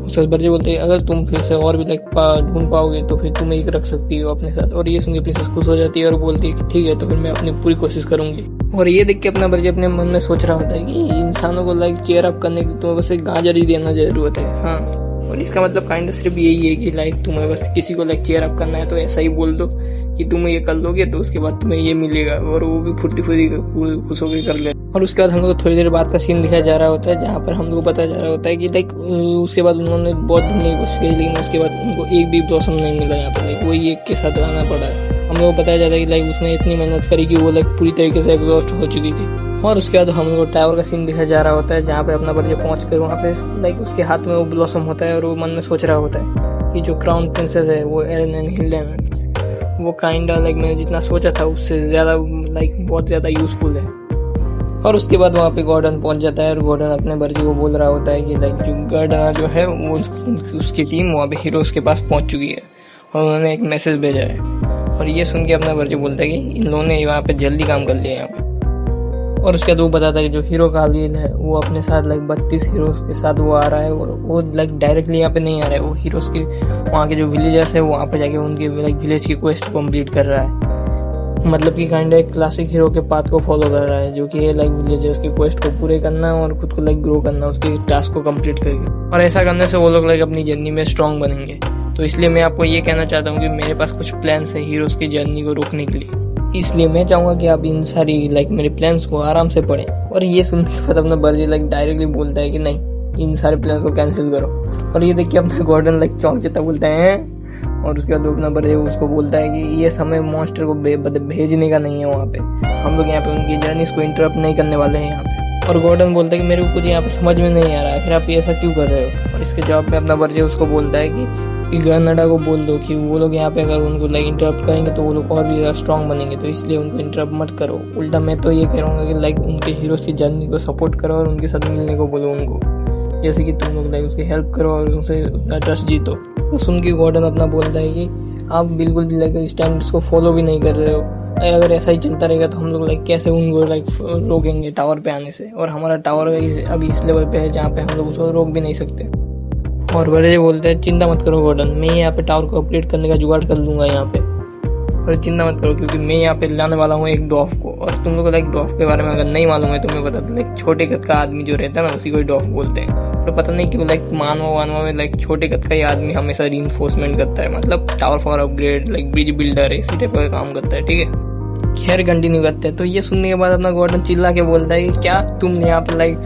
उसके बाद बर्जी बोलते हैं अगर तुम फिर से और भी लाइक ढूंढ पाओगे तो फिर तुम एक रख सकती हो अपने साथ। और ये सुन के प्रिंसेस खुश हो जाती है और बोलती है कि ठीक है तो फिर मैं अपनी पूरी कोशिश करूंगी। और ये देख के अपना बर्जी अपने मन में सोच रहा होता है कि इंसानों को लाइक चेयर अप करने की तुम्हें बस एक गाजर ही देना जरूरत है। हाँ, और इसका मतलब काइंड सिर्फ यही है कि लाइक तुम्हें बस किसी को लाइक चेयर अप करना है तो ऐसा ही बोल दो कि तुम ये कर लोगे तो उसके बाद तुम्हें ये मिलेगा, और वो भी फुर्ती खुश होकर कर ले। और उसके बाद हम लोग थोड़ी देर बाद का सीन दिखाया जा रहा होता है जहाँ पर हम लोग को पता जा रहा होता है कि लाइक उसके बाद उन्होंने बहुत ढूंढने की कोशिश की लेकिन उसके बाद उनको एक भी ब्लॉसम नहीं मिला यहाँ पर। लाइक वही एक के साथ आना पड़ा है। हम लोग को बताया जाता है कि लाइक उसने इतनी मेहनत करी कि वो लाइक पूरी तरीके से एग्जॉस्ट हो चुकी थी। और उसके बाद हम लोग टावर का सीन दिखाया जा रहा होता है जहाँ पे अपना बर्जी पहुंच कर वहाँ पे लाइक उसके हाथ में वो ब्लॉसम होता है और वो मन में सोच रहा होता है कि जो क्राउन प्रिंसेस है वो एरन एंड हिल्डन वो काइंड लाइक मैंने जितना सोचा था उससे ज्यादा लाइक बहुत ज्यादा यूजफुल है। और उसके बाद वहाँ पे गॉर्डन पहुंच जाता है और गॉर्डन अपने बर्जी को बोल रहा होता है कि लाइक जो गॉर्डन जो है वो उसकी टीम वहाँ पे हीरोज के पास पहुंच चुकी है और उन्होंने एक मैसेज भेजा है। और ये सुन के अपना बर्जी बोलता है कि इन लोगों ने वहाँ पे जल्दी काम कर लिया यहाँ पे। और उसके बाद वो बताता है कि जो हीरो कालीन है वो अपने साथ लाइक 32 हीरोज के साथ वो आ रहा है और वो लाइक डायरेक्टली यहाँ पे नहीं आ रहा है, वो हीरोज के वहाँ के जो विलेजर्स है वहाँ पे जाके उनके लाइक विलेज की क्वेस्ट कंप्लीट कर रहा है। मतलब कि काइंड एक क्लासिक हीरो के पाथ को फॉलो कर रहा है जो कि लाइक विलेजर्स की क्वेस्ट को पूरे करना और खुद को लाइक ग्रो करना उसके टास्क को कंप्लीट करके। और ऐसा करने से वो लोग लाइक अपनी जर्नी में स्ट्रांग बनेंगे। तो इसलिए मैं आपको ये कहना चाहता हूँ कि मेरे पास कुछ प्लान्स है हीरोज की जर्नी को रोकने के लिए, इसलिए मैं चाहूंगा कि आप इन सारी लाइक मेरे प्लान्स को आराम से पढ़ें। और ये सुनने के बाद अपना बर्जी लाइक डायरेक्टली बोलता है कि नहीं इन सारे प्लान्स को कैंसिल करो। और ये देख के अपना गॉर्डन लाइक चौंक जाता बोलता है। और उसके बाद अपना बर्जी उसको बोलता है कि ये समय मॉन्स्टर को भेजने का नहीं है, वहाँ पे हम लोग यहाँ पे उनकी जर्नी को इंटरप्ट नहीं करने वाले हैं यहाँ पे। और गॉर्डन बोलता है कि मेरे को कुछ यहाँ पे समझ में नहीं आ रहा है, फिर आप ये ऐसा क्यों कर रहे हो। और इसके जवाब में अपना बर्जी उसको बोलता है कि गनडा को बोल दो कि वो लोग यहाँ पे अगर उनको लाइक इंटरप्ट करेंगे तो वो लोग और भी ज़्यादा स्ट्रांग बनेंगे, तो इसलिए उनको इंटरप्ट मत करो। उल्टा मैं तो ये कह रहा हूँ कि लाइक उनके हीरोज की जर्नी को सपोर्ट करो और उनके साथ मिलने को बोलो उनको, जैसे कि तुम लोग लाइक उसकी हेल्प करो और उनसे उसका ट्रस्ट जीतो। तो सुन के गॉर्डन अपना बोलता है कि आप बिल्कुल भी लाइक स्टैंडर्ड्स को फॉलो भी नहीं कर रहे हो। अगर ऐसा ही चलता रहेगा तो हम लोग लाइक कैसे उनको लाइक रोकेंगे टावर पे आने से। और हमारा टावर अभी इस लेवल पे है जहाँ पे हम लोग उसको रोक भी नहीं सकते। और बड़े बोलते हैं चिंता मत करो गॉर्डन, मैं यहाँ पे टावर को अपग्रेड करने का जुगाड़ कर लूंगा यहाँ पे। और चिंता मत करो क्योंकि मैं यहाँ पे लाने वाला हूँ एक डॉफ को। और तुम लोग को लाइक डॉफ के बारे में अगर नहीं मालूम है तो मैं बता दूं लाइक छोटे कद का आदमी जो रहता है ना उसी को डॉफ बोलते हैं। तो पता नहीं क्यों लाइक मानवा में लाइक छोटे कद का ही आदमी हमेशा रीइंफोर्समेंट करता है, मतलब tower for upgrade like bridge builder इसी टाइप का काम करता है। ठीक है, खैर कंटिन्यू करते हैं। तो ये सुनने के बाद अपना गॉर्डन चिल्ला के बोलता है कि क्या तुम यहाँ पे लाइक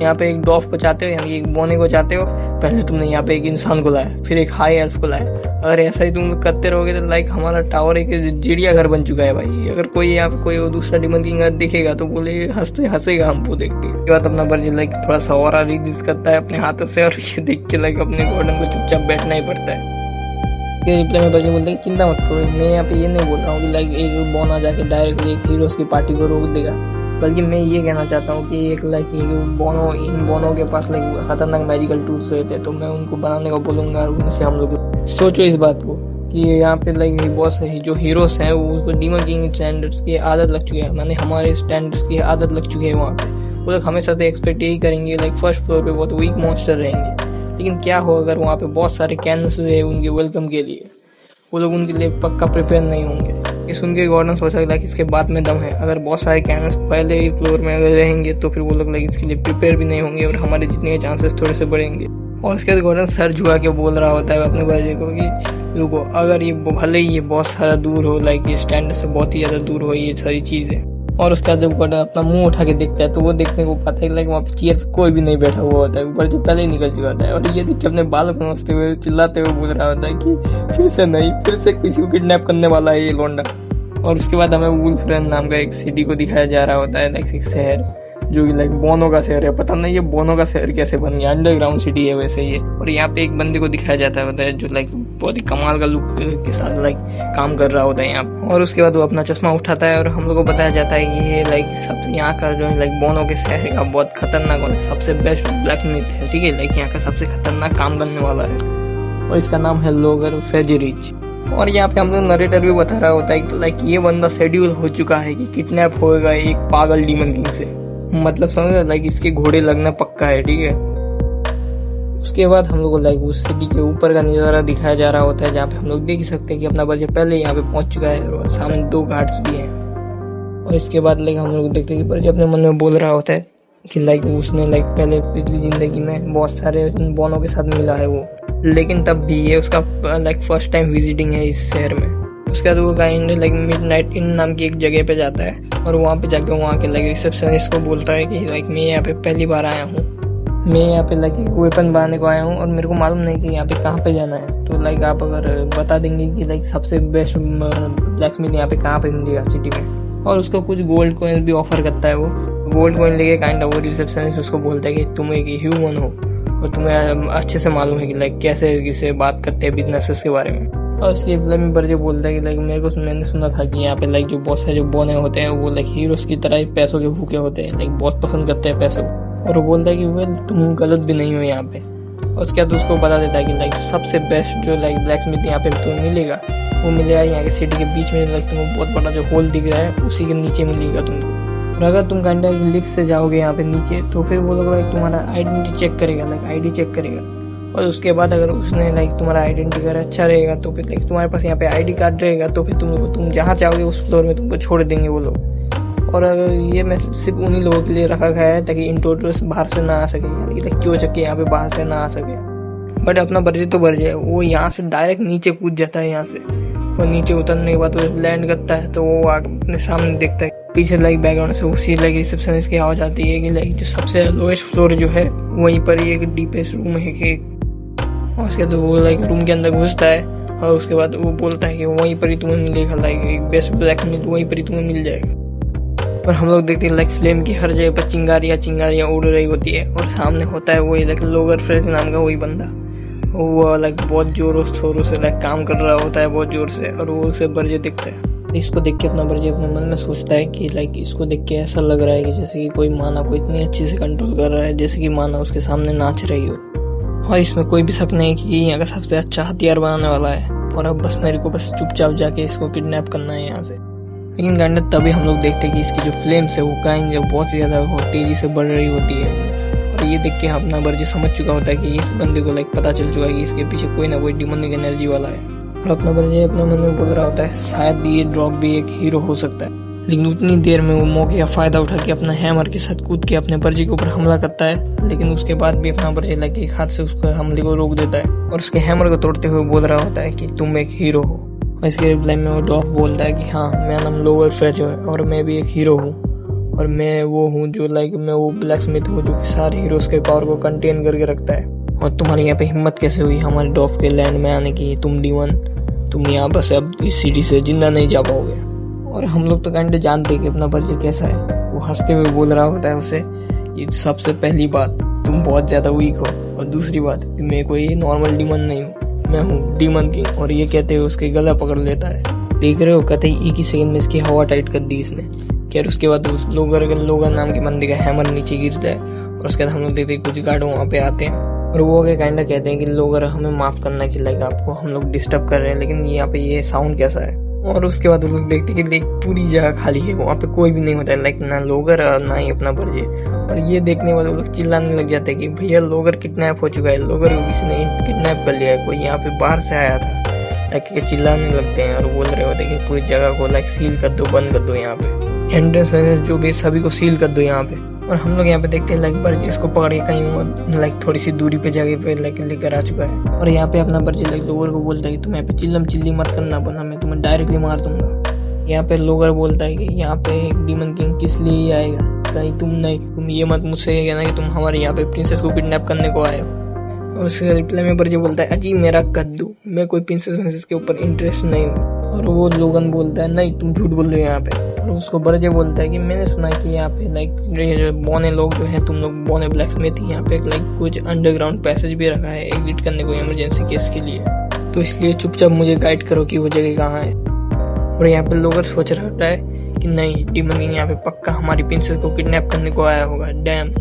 यहाँ पे एक डॉफ को चाहते हो, यानी एक बोने को चाहते हो। पहले तुमने यहाँ पे एक इंसान को लाया, फिर एक हाई एल्फ को लाया। अगर ऐसा ही तुम करते रहोगे तो लाइक हमारा टावर एक चिड़ियाघर बन चुका है भाई। अगर कोई यहाँ पे कोई दूसरा डिमन किंग दिखेगा तो बोले हंसेगा हमको देख के। ये बात अपना बर्जी लाइक थोड़ा सा और रिलीज करता है अपने हाथों से और ये देख के लाइक अपने गॉर्डन को चुपचाप बैठना ही पड़ता है। रिप्लाई में बर्जी बोलते हैं चिंता मत करो, मैं यहाँ पे ये नहीं बोल रहा हूँ कि लाइक एक बोना जाके डायरेक्टली एक हीरोज की पार्टी को रोक देगा, बल्कि मैं ये कहना चाहता हूँ कि एक लाइक इन बोनो के पास लाइक खतरनाक मैजिकल टूल्स रहते तो मैं उनको बनाने को बोलूँगा और उनसे हम लोग सोचो इस बात को कि यहाँ पे लाइक बहुत जो हीरोज हैं वो डीमन किंग स्टैंडर्ड्स की आदत लग चुकी है, माने हमारे स्टैंडर्ड्स की आदत लग चुकी है वहाँ पे। वो लोग हमेशा से एक्सपेक्ट यही करेंगे लाइक फर्स्ट फ्लोर पे बहुत वीक मॉन्स्टर रहेंगे, लेकिन क्या हो अगर वहाँ पे बहुत सारे कैनन्स है उनके वेलकम के लिए, वो लोग उनके लिए पक्का प्रिपेयर नहीं होंगे। ये सुन के गॉर्डन सोचा लाइक इसके बात में दम है, अगर बहुत सारे कैनन्स पहले ही फ्लोर में अगर रहेंगे तो फिर वो लोग लाइक इसके लिए प्रिपेयर भी नहीं होंगे और हमारे जितने चांसेस थोड़े से बढ़ेंगे। और उसके बाद गॉर्डन सर झुका के बोल रहा होता है अपने बच्चे को कि रुको, अगर ये भले ही ये बहुत सारा दूर हो लाइक ये स्टैंड से बहुत ही ज्यादा दूर हो ये सारी चीजें। और उसके बाद जब गॉर्डन अपना मुंह उठा के देखता है तो वो देखने को पाता है लाइक वहाँ पे चेयर पे कोई भी नहीं बैठा हुआ होता है, ऊपर जो पहले ही निकल चुका होता है। और ये देख के अपने बालों को नोचते हुए चिल्लाते हुए बोल रहा होता है कि फिर से नहीं, फिर से किसी को किडनैप करने वाला है ये लौंडा। और उसके बाद हमें वुल्फ रन नाम का एक सिटी को दिखाया जा रहा होता है, लाइक एक शहर जो कि लाइक बोनो का शहर है। पता नहीं ये बोनो का शहर कैसे बन गया, अंडरग्राउंड सिटी है वैसे ये। और यहाँ पे एक बंदे को दिखाया जाता है जो लाइक बहुत ही कमाल का लुक के साथ लाइक काम कर रहा होता है यहाँ। और उसके बाद वो अपना चश्मा उठाता है और हम लोग को बताया जाता है कि ये लाइक सबसे यहाँ का जो है लाइक बोनो के शहर का बहुत खतरनाक और सबसे बेस्ट ब्लैक मिथ है। ठीक है, लाइक यहाँ का सबसे खतरनाक काम करने वाला है और इसका नाम है लोगर फेजरिच। और यहाँ पे हम लोग नरेटर भी बता रहा होता है कि लाइक ये बंदा शेड्यूल हो चुका है कि किडनैप होएगा एक पागल डीमन किंग से, मतलब समझ लाइक इसके घोड़े लगना पक्का है। ठीक है, उसके बाद हम लोग को लाइक उस सिटी के ऊपर का नज़ारा दिखाया जा रहा होता है, जहाँ पे हम लोग देख सकते हैं कि अपना बर्जे पहले यहाँ पे पहुंच चुका है और सामने 2 घाट्स भी हैं। और इसके बाद लाइक हम लोग देखते हैं कि बर्जे अपने मन में बोल रहा होता है कि लाइक उसने लाइक पहले पिछली जिंदगी में बहुत सारे बोनों के साथ मिला है वो, लेकिन तब भी ये उसका लाइक फर्स्ट टाइम विजिटिंग है इस शहर में। उसके बाद वो काइंड लाइक मिडनाइट इन नाम की एक जगह पे जाता है और वहाँ पे जाके वहाँ के लाइक रिसेप्शनिस्ट को बोलता है कि लाइक मैं यहाँ पे पहली बार आया हूँ, मैं यहाँ पे लाइक एक वेपन बनाने को आया हूँ और मेरे को मालूम नहीं कि यहाँ पे कहाँ पे जाना है, तो लाइक आप अगर बता देंगे कि लाइक सबसे बेस्ट ब्लैकस्मिथ यहाँ पे कहाँ पे मिलेगा सिटी में। और उसको कुछ गोल्ड कॉइन भी ऑफर करता है वो। गोल्ड कॉइन लेके काइंड वो रिसेप्शनिस्ट उसको बोलता है कि तुम एक ह्यूमन हो और तुम्हें अच्छे से मालूम है कि लाइक कैसे किसे बात करते हैं बिजनेसेस के बारे में। और उसके फिल्म में बर्जे बोलता है कि लाइक मैंने सुना था कि यहाँ पे लाइक जो बहुत सारे जो बोने होते हैं वो लाइक हीरोज की तरह ही पैसों के भूखे होते हैं, लाइक बहुत पसंद करते हैं पैसों को। और वो बोलता है कि वेल तुम गलत भी नहीं हो यहाँ पे। और उसके बाद उसको बता देता है कि लाइक सबसे बेस्ट जो लाइक ब्लैकस्मिथ यहाँ पे तुम्हें मिलेगा वो मिलेगा यहाँ के सिटी के बीच में, लाइक तुमको बहुत बड़ा जो होल दिख रहा है उसी के नीचे मिलेगा तुमको। और अगर तुम काइंडा लिफ्ट से जाओगे यहाँ पे नीचे तो फिर वो लोग लाइक तुम्हारा आइडेंटिटी चेक करेगा, लाइक आईडी चेक करेगा। और उसके बाद अगर उसने लाइक तुम्हारा आइडेंटिटी अगर अच्छा रहेगा तो फिर लाइक तुम्हारे पास यहाँ पे आईडी कार्ड रहेगा तो फिर तुम जहाँ चाहोगे उस फ्लोर में तुमको छोड़ देंगे वो लोग। और अगर ये मैं सिर्फ उन्हीं लोगों के लिए रखा गया है ताकि इंट्रोडर्स बाहर से ना आ सके, यार ये लाइक चक्के यहाँ पे बाहर से ना आ सके। बट अपना बर्जे तो बर्जे है, वो यहाँ से डायरेक्ट नीचे कूद जाता है यहाँ से। और नीचे उतरने के बाद वो जब लैंड करता है तो वो अपने सामने देखता है पीछे लाइक बैकग्राउंड से उसी लाइक रिसेप्शनिस्ट की आवाज आती है कि लाइक जो सबसे लोएस्ट फ्लोर जो है वहीं पर ही एक डीपेस्ट रूम है कि। और उसके बाद वो लाइक रूम के अंदर घुसता है और उसके बाद वो बोलता है कि वहीं पर ही तुम्हें मिलेगा, लाइक बेस्ट ब्लैकस्मिथ वहीं पर ही तुम्हें मिल जाएगा। और हम लोग देखते हैं लाइक स्लेम की हर जगह पर चिंगारियाँ उड़ रही होती है और सामने होता है वही लाइक लोगर फ्रेज नाम का वही बंदा, वो लाइक बहुत जोरों शोरों से लाइक काम कर रहा होता है बहुत जोर से। और वो उसे बर्जे दिखता है। इसको देख के अपना बर्जे अपने मन में सोचता है कि लाइक इसको देख के ऐसा लग रहा है कि जैसे कि कोई माना को इतनी अच्छे से कंट्रोल कर रहा है जैसे कि माना उसके सामने नाच रही हो। और इसमें कोई भी शक नहीं कि ये यहाँ का सबसे अच्छा हथियार बनाने वाला है और अब बस मेरे को बस चुपचाप जाके इसको किडनैप करना है यहाँ से। लेकिन काइंड तभी हम लोग देखते हैं कि इसकी जो फ्लेम्स है वो काइंड बहुत ज़्यादा तेज़ी से बढ़ रही होती है। और ये देख के अपना बर्जे समझ चुका होता है कि इस बंदे को लाइक पता चल चुका है कि इसके पीछे कोई ना कोई डिमोनिक एनर्जी वाला है। और अपना बर्जे अपने मन में बोल रहा होता है शायद ये ड्रॉग भी एक हीरो हो सकता है। लेकिन उतनी देर में वो मौके का फायदा उठा के अपना हैमर के साथ कूद के अपने बर्जे के ऊपर हमला करता है। लेकिन उसके बाद भी अपना बर्जे लाइक एक हाथ से उसके हमले को रोक देता है और उसके हैमर को तोड़ते हुए बोल रहा होता है कि तुम एक हीरो हो। और इसके रिप्लाई में वो डॉफ बोलता है कि हाँ मेरा नाम लोअर फ्रेज है और मैं भी एक हीरो हूँ और मैं वो हूँ जो लाइक मैं वो ब्लैकस्मिथ हूँ जो कि सारे हीरोज के पावर को कंटेन करके रखता है। और तुम्हारे यहाँ पे हिम्मत कैसे हुई हमारे डॉफ के लैंड में आने की, तुम डीमन, तुम यहाँ बस अब इस सिटी से जिंदा नहीं जा पाओगे। और हम लोग तो काइंड जानते हैं कि अपना बर्जे कैसा है। वो हंसते हुए बोल रहा होता है उसे ये सबसे पहली बात तुम बहुत ज़्यादा वीक हो और दूसरी बात कि मैं कोई नॉर्मल डीमन नहीं हूँ, मैं हूँ डीमन किंग। और ये कहते हुए उसके गला पकड़ लेता है। देख रहे हो कहते ही एक ही सेकंड में इसकी हवा टाइट कर दी इसने। खैर उसके बाद उस लोगर नाम के बंदे का हैमर नीचे गिरता है और उसके बाद हम लोग देखते हैं कुछ गार्ड वहाँ पे आते हैं और वो आगे काइंडा कहते हैं कि लोगर हमें माफ करना कि लाइक आपको हम लोग डिस्टर्ब कर रहे हैं, लेकिन यहाँ पे ये साउंड कैसा है। और उसके बाद वो लोग देखते हैं कि लाइक पूरी जगह खाली है, वहाँ पे कोई भी नहीं होता है, लाइक ना लोगर और ना ही अपना बर्जे। और ये देखने वाले लोग चिल्लाने लग जाते हैं कि भैया लोगर किडनैप हो चुका है, लोगर को किसी ने किडनैप कर लिया है, कोई यहाँ पे बाहर से आया था। लाइक चिल्लाने लगते हैं और बोल रहे होते हैं कि पूरी जगह को लाइक सील कर दो, बंद कर दो, यहाँ पे एंट्रेंस जो भी सभी को सील कर दो यहाँ पे। और हम लोग यहाँ पे देखते हैं लाइक बर्जे इसको पकड़ के कहीं लाइक थोड़ी सी दूरी पे जगह पे लाइक लेकर आ चुका है। और यहाँ पे अपना बर्जे लाइक लोगर को बोलता है कि तुम यहाँ पे चिल्लम चिल्ली मत करना, वरना मैं तुम्हें डायरेक्टली मार दूंगा। यहाँ पे लोगर बोलता है कि यहाँ पे एक डीमन किंग किस लिए आएगा, कहीं तुम ये मत मुझसे कहना कि तुम हमारे यहाँ पे प्रिंसेस को किडनैप करने को आए हो। और उसके रिप्लाई में बर्जे बोलता है अजी मेरा कद्दू, मैं कोई प्रिंसेस के ऊपर इंटरेस्ट नहीं हूँ। और वो लोगन बोलता है नहीं तुम झूठ बोल रहे हो यहाँ पे। और उसको बर्जे बोलता है कि मैंने सुना कि यहाँ पे लाइक बोने लोग जो है तुम लोग बोने ब्लैकस्मिथ यहाँ पे लाइक कुछ अंडरग्राउंड पैसेज भी रखा है एग्जिट करने को इमरजेंसी केस के लिए, तो इसलिए चुपचाप मुझे गाइड करो कि वो जगह कहाँ है। और यहाँ पे लोगर सोच रहा होता है कि नहीं डीमन किंग यहाँ पे पक्का हमारी प्रिंसेस को किडनैप करने को आया होगा। डैम,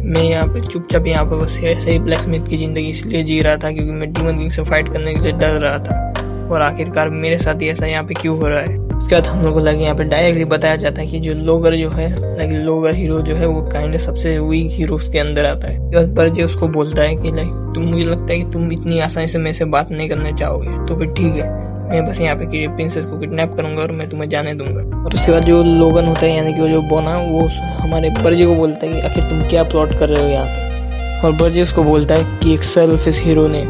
मैं यहाँ पे चुपचाप यहाँ पे बस ऐसे ही ब्लैकस्मिथ की जिंदगी इसलिए जी रहा था क्योंकि मैं डीमन किंग से फाइट करने के लिए डर रहा था और आखिरकार मेरे साथ ही ऐसा यहाँ पे क्यों हो रहा है। उसके बाद हम लोग को लाइक यहाँ पे डायरेक्टली बताया जाता है कि जो लोगर जो है लाइक लोगर हीरो जो है वो काइंड सबसे वीक हीरो के अंदर आता है। उसके बाद बर्जे उसको बोलता है कि लाइक तुम, मुझे लगता है कि तुम इतनी आसानी से मेरे से बात नहीं करना चाहोगे, तो फिर ठीक है, मैं बस यहाँ पे प्रिंसेस को किडनैप करूंगा और मैं तुम्हें जाने दूंगा। और उसके बाद जो लोगन होता है यानी कि वो जो बोना, वो हमारे बर्जे को बोलता है कि आखिर तुम क्या प्लॉट कर रहे हो यहाँ पे। और बर्जे उसको बोलता है कि एक सेल्फिश हीरो ने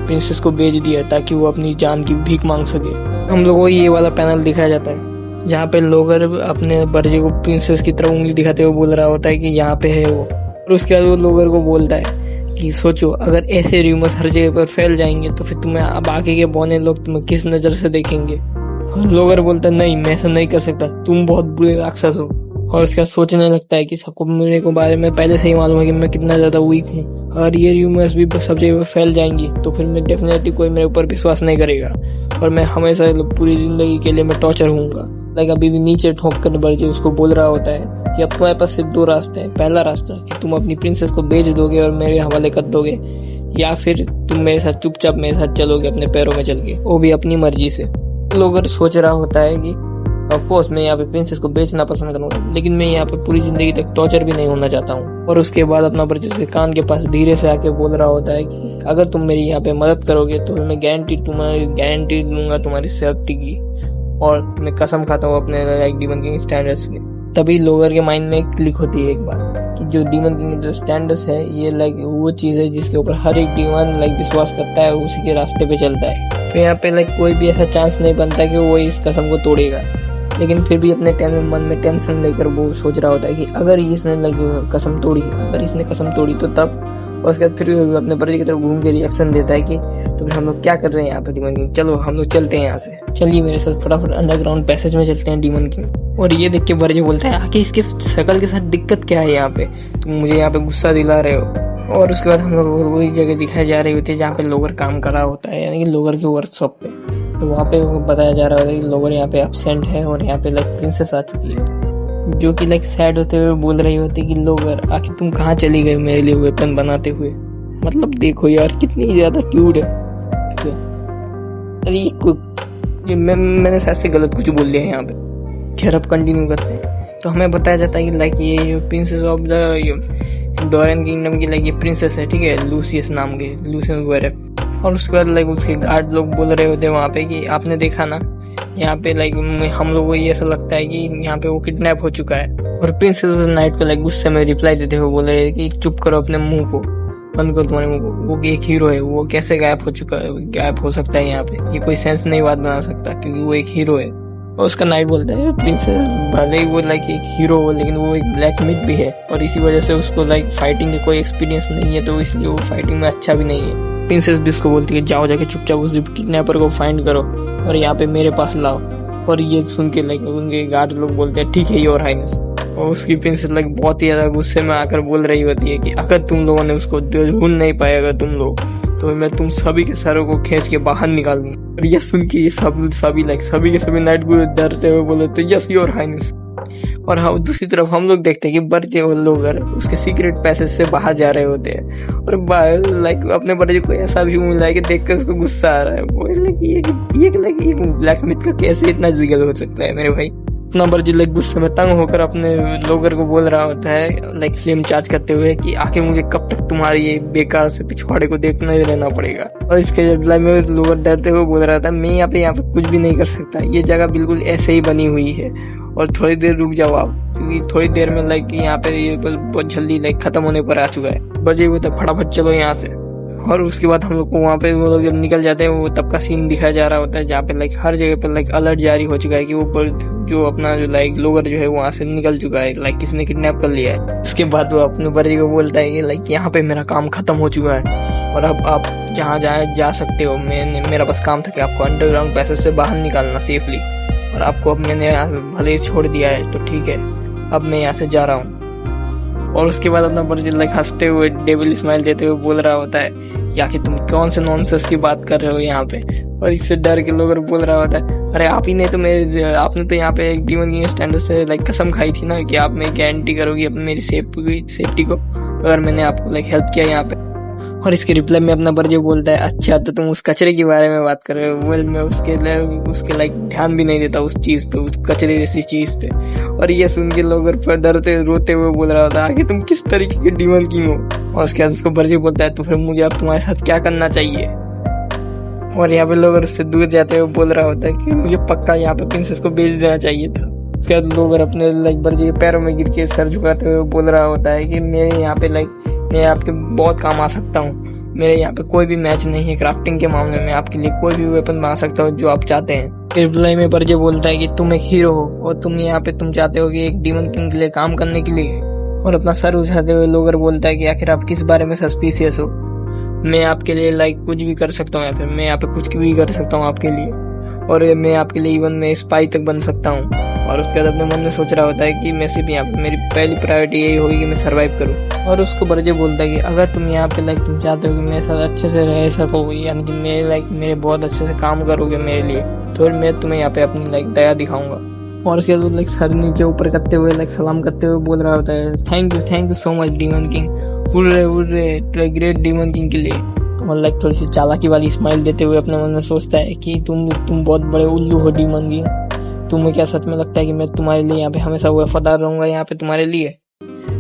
प्रिंसेस को बेच दिया ताकि वो अपनी जान की भीख मांग सके। हम लोगों को ये वाला पैनल दिखाया जाता है जहाँ पे लोगर अपने बर्जे को प्रिंसेस की तरफ उंगली दिखाते हुए बोल रहा होता है कि यहाँ पे है वो। और उसके बाद वो लोगर को बोलता है कि सोचो, अगर ऐसे र्यूमर्स हर जगह पर फैल जाएंगे तो फिर तुम्हें अब आगे के बौने लोग तुम्हें किस नजर से देखेंगे। और लोगर बोलता है नहीं, मैं ऐसा नहीं कर सकता, तुम बहुत बुरे राक्षस हो। और उसके बाद सोचने लगता है कि सबको मेरे को बारे में पहले से ही मालूम है कि मैं कितना ज्यादा वीक हूँ, और ये र्यूमर्स भी सब जगह पर फैल जाएंगी तो फिर मैं डेफिनेटली कोई मेरे ऊपर विश्वास नहीं करेगा और मैं हमेशा पूरी जिंदगी के लिए मैं टॉर्चर हूँगा। लाइक अभी भी नीचे ठोक कर बर्जे उसको बोल रहा होता है कि अब तुम्हारे पास सिर्फ दो रास्ते हैं। पहला रास्ता कि तुम अपनी प्रिंसेस को बेच दोगे और मेरे हवाले कर दोगे, या फिर तुम मेरे साथ चुपचाप मेरे साथ चलोगे अपने पैरों में चल के, वो भी अपनी मर्जी से। लोगर सोच रहा होता है कि ऑफ कोर्स मैं यहाँ पे प्रिंसेस को बेचना पसंद करूंगा, लेकिन मैं यहाँ पे पूरी जिंदगी तक टॉर्चर भी नहीं होना चाहता हूँ। और उसके बाद अपना बर्जे से कान के पास धीरे से आके बोल रहा होता है कि अगर तुम मेरी यहाँ पे मदद करोगे तो मैं गारंटी दूंगा तुम्हारी सेफ्टी की, और मैं कसम खाता हूँ अपने लाइक डीमन किंग स्टैंडर्ड्स की। तभी लोगर के माइंड में क्लिक होती है एक बात कि जो डीमन किंग के जो स्टैंडर्ड्स है ये लाइक वो चीज है जिसके ऊपर हर एक डीमन लाइक विश्वास करता है, उसी के रास्ते पे चलता है। तो यहाँ पे लाइक कोई भी ऐसा चांस नहीं बनता कि वो इस कसम को तोड़ेगा। लेकिन फिर भी अपने मन में टेंशन लेकर वो सोच रहा होता है कि अगर इसने कसम तोड़ी, अगर इसने कसम तोड़ी तो तब। और उसके बाद फिर अपने बर्जे की तरफ घूम के रिएक्शन देता है कि तो फिर हम लोग क्या कर रहे हैं यहाँ पे डीमन किंग, चलो हम लोग चलते हैं यहाँ से, चलिए मेरे साथ फटाफट अंडरग्राउंड पैसेज में चलते हैं डीमन किंग। और ये देख के बर्जे बोलता है आखिर इसके शकल के साथ दिक्कत क्या है यहाँ पे, तुम मुझे यहाँ पे गुस्सा दिला रहे हो। और उसके बाद हम लोग वही जगह दिखाई जा रही होती है जहाँ पे लोगर काम कर रहा होता है, यानी कि लोगर के वर्कशॉप पे। तो वहाँ पे बताया जा रहा होता है कि लोगर यहाँ पे एब्सेंट है और यहाँ पे लाइक प्रिंसेस आ चुकी है, जो कि लाइक सैड होते हुए बोल रही होती कि लोगर आखिर तुम कहाँ चली गई मेरे लिए वेपन बनाते हुए। मतलब देखो यार कितनी ज्यादा क्यूट है। अरे मैंने शायद से गलत कुछ बोल दिया है यहाँ पे। खैर अब कंटिन्यू करते हैं। तो हमें बताया जाता है कि लाइक ये princess of the Dorian kingdom की लाइक ये प्रिंसेस है, ठीक है, लूसियस नाम के, लूसियस वेरेफ। और उसके बाद लाइक उसके गार्ड लोग बोल रहे होते हैं वहाँ पे कि आपने देखा ना यहाँ पे लाइक हम लोगों को ये ऐसा लगता है कि यहाँ पे वो किडनैप हो चुका है। और प्रिंसेस उस नाइट को लाइक गुस्से में रिप्लाई देते हुए बोल रहे हैं कि चुप करो अपने मुंह को, बंद करो तुम्हारे मुंह को, वो एक हीरो है, वो कैसे गायब हो सकता है यहाँ पे, ये कोई सेंस नहीं बात बना सकता क्योंकि वो एक हीरो है। और उसका नाइट बोलता है प्रिंसेस भले ही वो लाइक एक हीरो हो लेकिन वो एक ब्लैक स्मिथ भी है और इसी वजह से उसको लाइक फाइटिंग का कोई एक्सपीरियंस नहीं है, तो इसलिए वो फाइटिंग में अच्छा भी नहीं है। प्रिंसेस भी उसको बोलती है जाओ जाके चुपचाप उस किडनैपर को फाइंड करो और यहाँ पे मेरे पास लाओ। और ये सुन के लाइक उनके गार्ड लोग बोलते हैं ठीक है योर हाइनेस। और उसकी प्रिंसेस लाइक बहुत ही ज्यादा गुस्से में आकर बोल रही होती है कि अगर तुम लोगों ने उसको ढूंढ नहीं पाए अगर तुम लोग, तो मैं तुम सभी के सरों को खींच के बाहर निकाल दूंगा। और ये सुन के ये सभी के सभी नाइट को डरते हुए बोले तो यस योर हाइनेस। और हाँ दूसरी तरफ हम लोग देखते हैं कि बर्जे और लोगर उसके सीक्रेट पैसेज से बाहर जा रहे होते हैं और लाइक अपने बर्जे को ऐसा भी मिला है कि देखकर उसको गुस्सा आ रहा है। वो ये ब्लैक स्मिथ का कैसे इतना जिगल हो सकता है मेरे भाई। अपना बर्जे लाइक गुस्से में तंग होकर अपने लोगर को बोल रहा होता है लाइक फ्लेम चार्ज करते हुए कि आखिर मुझे कब तक तुम्हारी ये बेकार से पिछवाड़े को देखना ही रहना पड़ेगा। और इसके रिप्लाई में लोगर डरते हुए बोल रहा था मैं यहाँ पे कुछ भी नहीं कर सकता, ये जगह बिल्कुल ऐसे ही बनी हुई है और थोड़ी देर रुक जाओ आप, क्योंकि थोड़ी देर में लाइक यहाँ पे ये बहुत जल्दी लाइक खत्म होने पर आ चुका है। बजे हुए तो फटाफट चलो यहाँ से। और उसके बाद हम लोग को वहाँ पे वो लोग जब निकल जाते हैं वो तब का सीन दिखाया जा रहा होता है जहाँ पे लाइक हर जगह पे लाइक अलर्ट जारी हो चुका है कि वो जो अपना जो लाइक लोगर जो है वहाँ से निकल चुका है, लाइक किसी ने किडनैप कर लिया है। उसके बाद वो अपने बर्जे को बोलता है कि लाइक यहाँ पे मेरा काम खत्म हो चुका है और अब आप जहाँ जा सकते हो। मेरा बस काम था कि आपको अंडरग्राउंड पैसेज से बाहर निकालना सेफली, और आपको अब मैंने भले ही छोड़ दिया है तो ठीक है, अब मैं यहाँ से जा रहा हूँ। और उसके बाद अपना बर्जे लाइक हंसते हुए डेविल स्माइल देते हुए बोल रहा होता है या कि तुम कौन से नॉनसेंस की बात कर रहे हो यहाँ पे। और इससे डर के लोग बोल रहा होता है अरे आपने तो यहाँ पे एक डीमन किंग स्टैंडर्ड से लाइक कसम खाई थी ना कि आप मेरी गारंटी करोगी अपनी मेरी सेफ्टी को अगर मैंने आपको लाइक हेल्प किया यहाँ पे। और इसके रिप्लाई में अपना बर्जे बोलता है, अच्छा तो तुम उस कचरे के बारे में बात कर रहे हो। वेल मैं उसके लाइक ध्यान भी नहीं देता उस चीज पे, उस कचरे जैसी चीज पे। और ये सुन के लोग डरते रोते हुए बोल रहा होता है कि तुम किस तरीके के डीमन किंग हो। और उसके बाद उसको बर्जे बोलता है, तो फिर मुझे अब तुम्हारे साथ क्या करना चाहिए। और यहाँ पे लोग उससे दूर जाते हुए बोल रहा होता है कि मुझे पक्का यहाँ पे प्रिंसेस को बेच देना चाहिए था। उसके बाद लोग अपने लाइक बर्जे के पैरों में गिर के सर झुकाते हुए बोल रहा होता है कि मेरे यहाँ पे मैं आपके बहुत काम आ सकता हूँ। मेरे यहाँ पे कोई भी मैच नहीं है क्राफ्टिंग के मामले में, आपके लिए कोई भी वेपन बना सकता हूँ जो आप चाहते हैं। फिर रिप्लाई में बर्जे बोलता है कि तुम एक हीरो हो और तुम यहाँ पे तुम चाहते हो कि एक डीमन किंग के लिए काम करने के लिए। और अपना सर उठाते हुए लोगर बोलता है कि आखिर आप किस बारे में सस्पिशियस हो। मैं आपके लिए लाइक कुछ भी कर सकता हूँ, या फिर मैं यहाँ पे कुछ भी कर सकता हूँ आपके लिए। और मैं आपके लिए इवन मैं स्पाई तक बन सकता हूँ। और उसके बाद अपने मन में सोच रहा होता है कि मैं सिर्फ यहाँ पे मेरी पहली प्रायोरिटी यही होगी कि मैं सर्वाइव करूँ। और उसको बर्जे बोलता है कि अगर तुम यहाँ पे लाइक तुम चाहते हो कि मेरे साथ अच्छे से रह सको, यानी कि मेरे बहुत अच्छे से काम करोगे मेरे लिए, तो फिर मैं तुम्हें यहाँ पे अपनी लाइक दया दिखाऊंगा। और उसके बाद लाइक सर नीचे ऊपर करते हुए लाइक सलाम करते हुए बोल रहा होता है, thank you so much demon king, hurray great demon king के लिए। और लाइक थोड़ी सी चालाकी वाली स्माइल देते हुए अपने मन में सोचता है कि तुम बहुत बड़े उल्लू हो डीमन किंग। तुम्हें क्या सच में लगता है कि मैं तुम्हारे लिए यहाँ पे हमेशा वफादार रहूंगा यहाँ पे तुम्हारे लिए?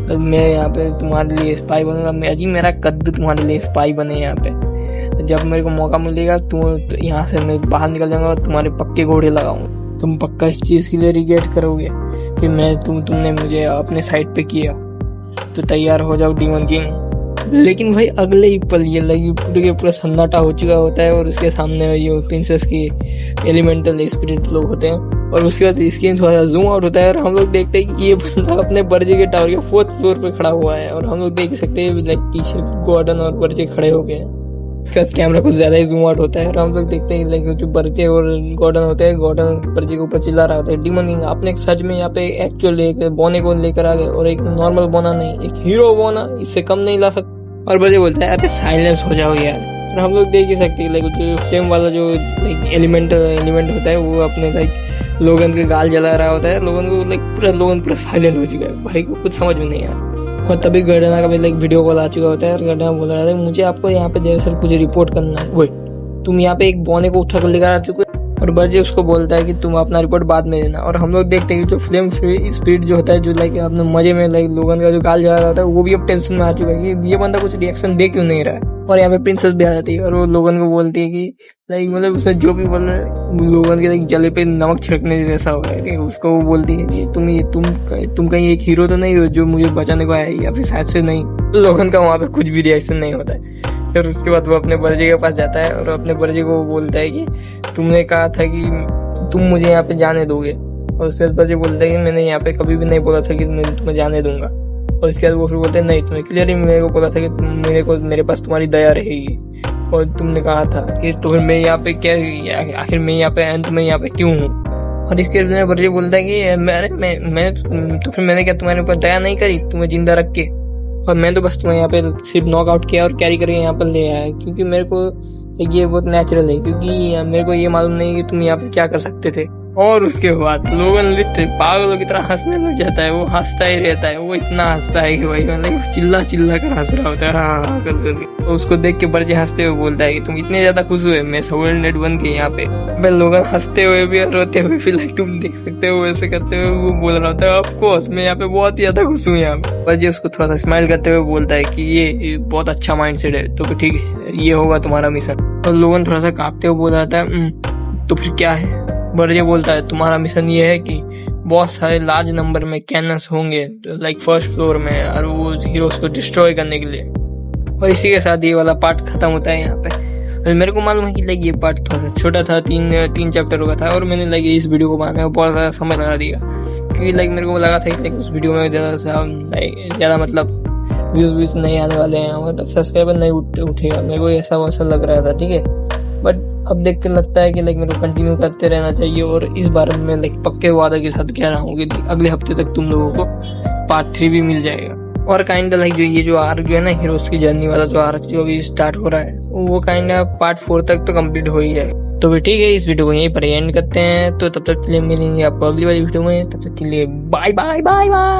मैं यहाँ पे तुम्हारे लिए स्पाई बनूंगा? मेरा कद तुम्हारे लिए स्पाई बने यहाँ पे। जब मेरे को मौका मिलेगा तो यहाँ से मैं बाहर निकल जाऊंगा और तुम्हारे पक्के घोड़े लगाऊंगा। तुम पक्का इस चीज के लिए रिग्रेट करोगे कि तुमने मुझे अपने साइड पे किया। तो तैयार हो जाओ डीमन किंग। लेकिन भाई अगले ही पल ये लगी पूरा सन्नाटा हो चुका होता है और उसके सामने ये प्रिंसेस की एलिमेंटल स्पिरिट लोग होते हैं। और उसके बाद स्क्रीन थोड़ा सा जूम आउट होता है और हम लोग देखते हैं कि ये बंदा अपने बर्जे के टावर के 4th फ्लोर पे खड़ा हुआ है। और हम लोग देख सकते हैं लाइक पीछे गॉर्डन और बर्जे खड़े हो गए हैं। उसके बाद कैमरा कुछ ज्यादा ही जूम आउट होता है और हम लोग देखते हैं लाइक जो बर्जे और गॉर्डन होते हैं, गॉर्डन बर्जे के ऊपर चिल्ला रहा होता है, डीमन किंग आपने सच में यहाँ पे एक्चुअल एक बोने को लेकर आ गए, और एक नॉर्मल बोना नहीं, एक हीरो बोना, इससे कम नहीं ला सकते। और बर्जे बोलता है, अरे साइलेंस हो जाओ यार। और हम लोग देख ही सकते हैं लाइक जो फ्लेम वाला जो लाइक एलिमेंट होता है वो अपने लाइक लोगन के गाल जला रहा होता है। लोगन पूरा साइलेंट हो चुका है, भाई को कुछ समझ में नहीं आया। और तभी गर्डना का भी लाइक वीडियो कॉल आ चुका होता है और गर्डना बोल रहा है, मुझे आपको यहाँ पे दरअसल कुछ रिपोर्ट करना है। वेट, तुम यहाँ पे एक बोने को उठा कर लेकर आ चुके हो? और बर्जे उसको बोलता है कि तुम अपना रिपोर्ट बाद में देना। और हम लोग देखते हैं कि जो फ्लेम स्पीड जो होता है, जो लाइक अपने मजे में लाइक लोगन का जो गाल जा रहा होता है, वो भी अब टेंशन में आ चुका है कि ये बंदा कुछ रिएक्शन दे क्यों नहीं रहा है। और यहाँ पे प्रिंसेस भी आ जाती है और वो लोगन को बोलती है कि लाइक मतलब उसने जो भी बोला लोगन के लाइक जले पे नमक छिड़कने जैसा हो रहा है। उसको वो बोलती है कि तुम कहीं एक हीरो तो नहीं हो जो मुझे बचाने को आया है, या फिर शायद से नहीं। लोगन का वहाँ पे कुछ भी रिएक्शन नहीं होता है। फिर उसके बाद वो अपने बर्जे के पास जाता है और अपने बर्जे को बोलता है कि तुमने कहा था कि तुम मुझे यहाँ पे जाने दोगे। और उसके बाद बर्जे बोलता है कि मैंने यहाँ पे कभी भी नहीं बोला था कि मैं तुम्हें जाने दूंगा। और इसके बाद वो फिर बोलते हैं, नहीं, तुमने क्लियरली मेरे को बोला था कि मेरे पास तुम्हारी दया रहेगी, और तुमने कहा था कि तो फिर मैं यहाँ पे क्या, आखिर मैं यहाँ पे अंत में यहाँ पे क्यों हूँ। और इसके बाद बर्जे बोलता है कि तो फिर मैंने क्या तुम्हारे ऊपर दया नहीं करी तुम्हें जिंदा रख के? और मैं तो बस तुम्हें यहाँ पे सिर्फ नॉकआउट किया और कैरी करके यहाँ पर ले आया, क्योंकि मेरे को ये बहुत नेचुरल है, क्योंकि मेरे को ये मालूम नहीं कि तुम यहाँ पे क्या कर सकते थे। और उसके बाद लोगन लिटरली पागलों की तरह हंसने लग जाता है। वो हंसता ही रहता है, वो इतना हंसता है कि भाई मतलब चिल्ला कर हंस रहा होता है हाँ कर। तो उसको देख के बर्जे हंसते हुए बोलता है कि तुम इतने ज्यादा खुश हुए मैं सबऑर्डिनेट बन के यहाँ पे? मैं लोगन हंसते हुए भी और रोते हुए भी लाइक तुम देख सकते हो वैसे करते हुए वो बोल रहा होता है, ऑफकोर्स मैं यहाँ पे बहुत ही ज्यादा खुश हूँ यहाँ पे। बर्जे उसको थोड़ा सा स्माइल करते हुए बोलता है कि ये बहुत अच्छा माइंडसेट है, तो ठीक है ये होगा तुम्हारा मिशन। और लोगन थोड़ा सा कांपते हुए बोल रहा था, तो फिर क्या है? बर्जे बोलता है, तुम्हारा मिशन ये है कि बहुत सारे लार्ज नंबर में कैनन्स होंगे लाइक 1st फ्लोर में, और वो हीरोज को डिस्ट्रॉय करने के लिए। और इसी के साथ ये वाला पार्ट खत्म होता है यहाँ पे। और मेरे को मालूम है कि लाइक ये पार्ट थोड़ा सा छोटा था, 3 चैप्टरों का था, और मैंने लाइक इस वीडियो को बनाने में बहुत ज़्यादा समय लगा दिया, क्योंकि लाइक मेरे को लगा था कि लाइक उस वीडियो में ज़्यादा मतलब व्यूज नहीं आने वाले हैं और सब्सक्राइबर नहीं उठेगा। मेरे को ऐसा वैसा लग रहा था, ठीक है। बट अब देख के लगता है कि लाइक मेरे को कंटिन्यू करते रहना चाहिए। और इस बारे में लाइक पक्के वादा के साथ कह रहा हूँ कि अगले हफ्ते तक तुम लोगों को पार्ट 3 भी मिल जाएगा। और काइंड लाइक जो ये जो आर्क जो है ना, हीरोज की जर्नी वाला जो आर्क जो अभी स्टार्ट हो रहा है, वो काइंड पार्ट 4 तक तो कंप्लीट हो ही जाए। तो भी ठीक है, इस वीडियो को यहीं पर एंड करते हैं। तो तब तक के लिए मिलेंगे आपको अगली वाली वीडियो में, तब तक के लिए बाय बाय बाय बाय।